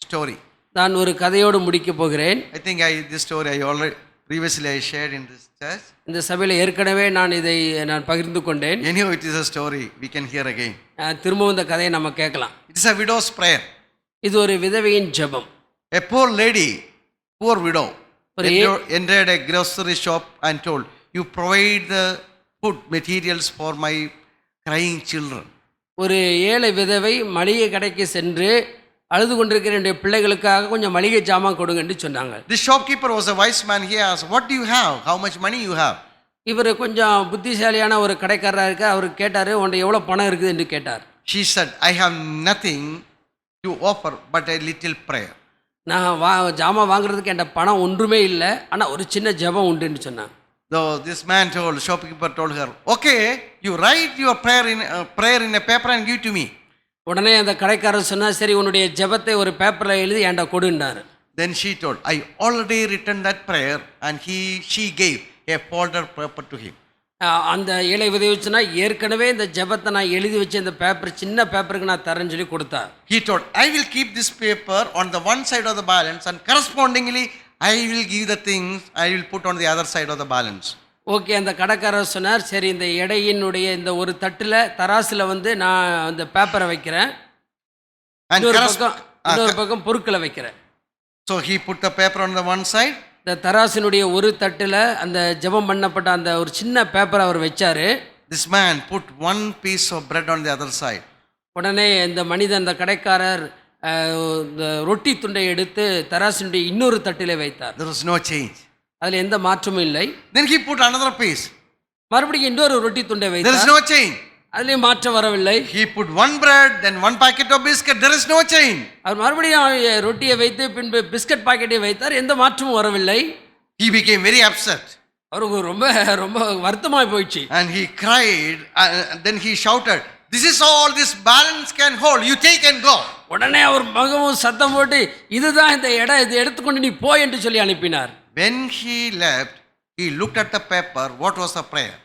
story. நான் ஒரு கதையோடு முடிக்க போகிறேன். I think this story I already previously I shared in this church. இந்த சபையில் ஏற்கனவே நான் பகிர்ந்து கொண்டேன். Anyhow, it is a story we can hear again. திரும்பவும் இந்த கதையை நம்ம கேட்கலாம். It is a widow's prayer. இது ஒரு விதவையின் ஜெபம். A poor lady, poor widow, entered a grocery shop and told, you provide the food materials for my crying children. ஒரு ஏழை விதவை மளிகை கடைக்கு சென்று அழுது கொண்டிருக்கிற என்னுடைய பிள்ளைகளுக்காக கொஞ்சம் மளிகை ஜாமான் கொடுங்க என்று சொன்னாங்க. The shopkeeper was a wise man. He asked, what do you have? How much money you have? இவர் கொஞ்சம் புத்திசாலியான ஒரு கடைக்காரராக இருக்க, அவர் கேட்டார், உன்கிட்ட எவ்வளோ பணம் இருக்குது என்று கேட்டார். She said, I have nothing to offer but a little prayer. நான் ஜாமான் வாங்குறதுக்கு என்கிட்ட பணம் ஒன்றுமே இல்லை, ஆனால் ஒரு சின்ன ஜெபம் உண்டுன்னு சொன்னான். Though this man told, shopkeeper told her, okay, you write your prayer in a paper and give to me. உடனே அந்த கடைக்காரர் சொன்னா, சரி உன்னுடைய ஜெபத்தை ஒரு பேப்பரில் எழுதி என்கிட்ட கொடுன்னாரு. Then she told, I already written that prayer, and she gave a folder paper to him. அந்த ஏழை விதவை சொன்னா, ஏற்கனவே இந்த ஜெபத்தை நான் எழுதி வச்ச இந்த பேப்பர், சின்ன பேப்பருக்கு நான் தரேன்னு சொல்லி கொடுத்தார். He told, I will keep this paper on the one side of the balance, and correspondingly I will give the things I will put on the other side of the balance. Okay, அந்த கடைக்காரர் சொன்னார், சரி இந்த எடையினுடைய இந்த ஒரு தட்டில் தராசில் நான் அந்த பேப்பரை வைக்கிறேன், இன்னொரு பக்கம் பொருட்களை வைக்கிறேன். So he put the paper on the one side. இந்த தராசினுடைய ஒரு தட்டில் அந்த ஜெபம் பண்ணப்பட்ட அந்த ஒரு சின்ன பேப்பரை அவர் வச்சாரு. This man put one piece of bread on the other side. உடனே இந்த மனிதன், அந்த கடைக்காரர் இந்த ரொட்டி துண்டை எடுத்து தராசினுடைய இன்னொரு தட்டிலே வைத்தார். There was no change. அதில் எந்த மாற்றமும் இல்லை. Then he put another piece. மறுபடியும் இன்னொரு ரொட்டி துண்டை There is வைத்தார். no change. அதுலயும் மாற்றம் வரவில்லை. He put one bread, then one packet of biscuit. There is no change. அவர் மறுபடியும் ரொட்டியை வைத்து பின்பு பிஸ்கட் பாக்கெட்டை வைத்தார். எந்த மாற்றமும் வரவில்லை. He became very upset. அவருக்கு ரொம்ப ரொம்ப வருத்தமாய் போயிடுச்சு. And he cried, then he shouted, "This is all this balance can hold. You take and go." உடனே அவர் மகவும் சத்தம் போட்டு, இதுதான் இந்த இடம், இதை எடுத்துக்கொண்டு நீ போ என்று சொல்லி அனுப்பினார். When he left, he looked at the paper. What was the prayer?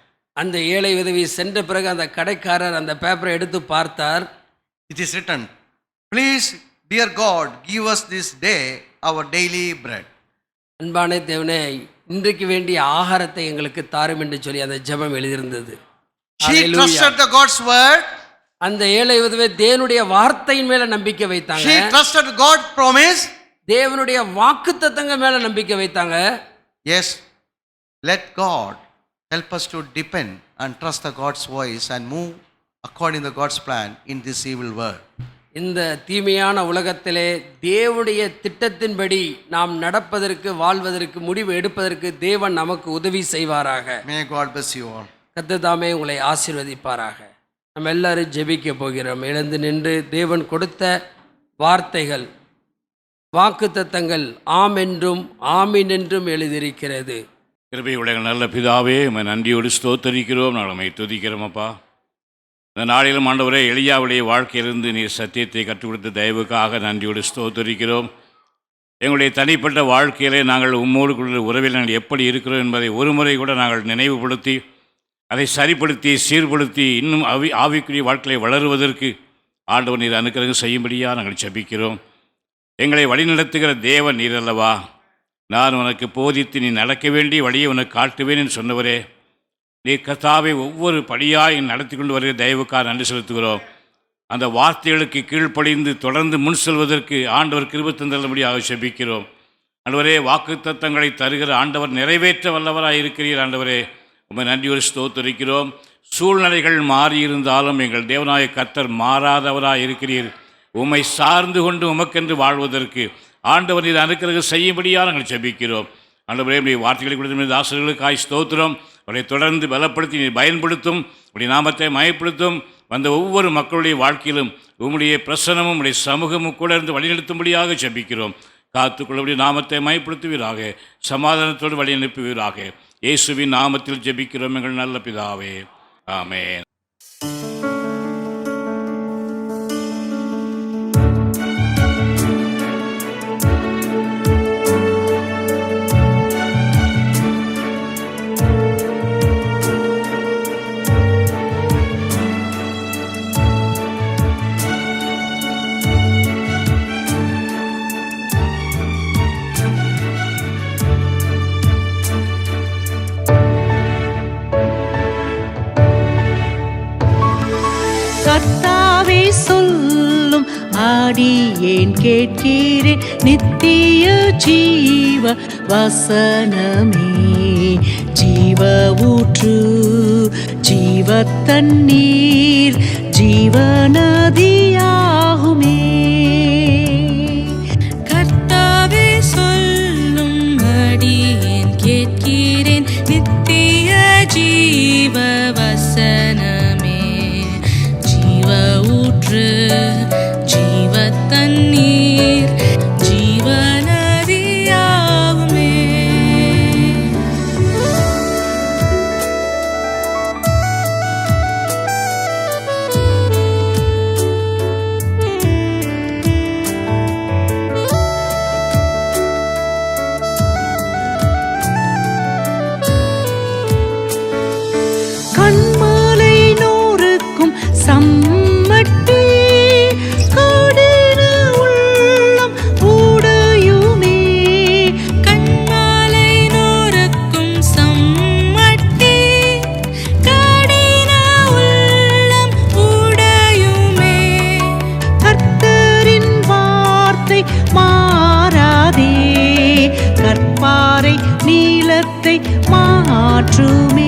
அந்த ஏழை உதவி சென்ற பிறகு அந்த கடைக்காரர் அந்த பேப்பரை எடுத்து பார்த்தார். It is written, "Please, dear God, give us this day our daily bread." அன்பான தேவனே, இன்றைக்கு வேண்டிய ஆகாரத்தை எங்களுக்கு தாரும் என்று சொல்லி அந்த ஜெபம் எழுதியிருந்தது. She trusted the God's word. அந்த ஏழை உதவி தேவனுடைய வார்த்தையின் மேல நம்பிக்கை வைத்தாங்க. She trusted God's promise. தேவனுடைய வாக்குத்தத்தங்கள் மேல நம்பிக்கை வைத்தாங்க. Yes, let God help us to depend and trust the God's voice and move according to God's plan in this evil world. இந்த தீமையான உலகத்திலே தேவனுடைய திட்டத்தின்படி நாம் நடப்பதற்கு, வாழ்வதற்கு, முடிவு எடுப்பதற்கு தேவன் நமக்கு உதவி செய்வாராக. May God bless you all. கர்த்தர் தாமே உங்களை ஆசீர்வதிப்பாராக. நம்ம எல்லாரும் ஜெபிக்க போகிறோம். எழுந்து நின்று தேவன் கொடுத்த வார்த்தைகள், வாக்குத்தத்தங்கள் ஆம் என்றும் ஆமீன் என்றும் எழுதியிருக்கிறது. கிருபை உடைய நல்ல பிதாவே, உம்மை நன்றியோடு ஸ்தோத்தரிக்கிறோம். நாங்கள் உம்மை துதிக்கிறோம் அப்பா. இந்த நாளிலும் ஆண்டவரே, எலியாவுடைய வாழ்க்கையிலிருந்து நீர் சத்தியத்தை கற்றுக் கொடுத்த தயவுக்காக நன்றியோடு ஸ்தோத்தரிக்கிறோம். எங்களுடைய தனிப்பட்ட வாழ்க்கையிலே நாங்கள் உம்மோடு கொண்ட உறவில் நாங்கள் எப்படி இருக்கிறோம் என்பதை ஒரு முறை கூட நாங்கள் நினைவுபடுத்தி அதை சரிப்படுத்தி சீர்படுத்தி இன்னும் ஆவிக்குரிய வாழ்க்கையை வளருவதற்கு ஆண்டவர் நீர் அனுக்கிரகம் செய்யும்படியாக நாங்கள் ஜெபிக்கிறோம். எங்களை வழிநடத்துகிற தேவன் நீர் அல்லவா. நான் உனக்கு போதித்து நீ நடக்க வேண்டிய வழியை உனக்கு காட்டுவேன் என்று சொன்னவரே, நீ கர்த்தாவை ஒவ்வொரு படியாய் நடத்தி கொண்டு வருகிற தயவுக்காக நன்றி செலுத்துகிறோம். அந்த வார்த்தைகளுக்கு கீழ்ப்படிந்து தொடர்ந்து முன் செல்வதற்கு ஆண்டவர் கிருபை தந்தருளும்படியாக ஜெபிக்கிறோம். ஆண்டவரே, வாக்குத்தத்தங்களை தருகிற ஆண்டவர் நிறைவேற்ற வல்லவராக இருக்கிறீர். ஆண்டவரே, உம்மை நன்றியோடு ஸ்தோத்தரிக்கிறோம். சூழ்நிலைகள் மாறியிருந்தாலும் எங்கள் தேவனாய கர்த்தர் மாறாதவராக இருக்கிறீர். உம்மை சார்ந்து கொண்டு உமக்கென்று வாழ்வதற்கு ஆண்டவர் நீர் அனுக்கிரகம் செய்யும்படியாக நாங்கள் ஜெபிக்கிறோம். ஆண்டவரே, உடைய வார்த்தைகளை கொடுத்த ஆசிரியர்களுக்காய் ஸ்தோத்திரம். அவரை தொடர்ந்து பலப்படுத்தி நீர் பயன்படுத்தும், உடைய நாமத்தை மயப்படுத்தும். வந்த ஒவ்வொரு மக்களுடைய வாழ்க்கையிலும் உம்முடைய பிரசனமும் உடைய சமூகமும் கூட இருந்து வழிநடத்தும்படியாக ஜெபிக்கிறோம். காத்துக்கொள்ளபடி நாமத்தை மயப்படுத்துவீராக, சமாதானத்தோடு வழி அனுப்புவீராக. இயேசுவின் நாமத்தில் ஜெபிக்கிறோம் எங்கள் நல்ல பிதாவே, ஆமென். கர்த்தாவே சொல்லும் ஆடியேன் கேட்கிறேன், நித்திய ஜீவ வசனமே. ஜீவ ஊற்று, ஜீவ தண்ணீர், ஜீவநதியாகுமே. கர்த்தாவே சொல்லும் அடியேன் கேட்கிறேன், நித்திய ஜீவ வசனமே. ஜீவ ஊற்று, ஜீவ தண்ணீர், ஜீவநதியாகுமே. கண்மாலை நூறுக்கும் சம்மட்டி, கடின உள்ளம் உடையுமே. கண்மாலை நூறுக்கும் சம்மட்டி, கடின உள்ளம் உடையுமே. கர்த்தரின் வார்த்தை மாறாதே, கற்பாறை நீலத்தை மாற்றுமே.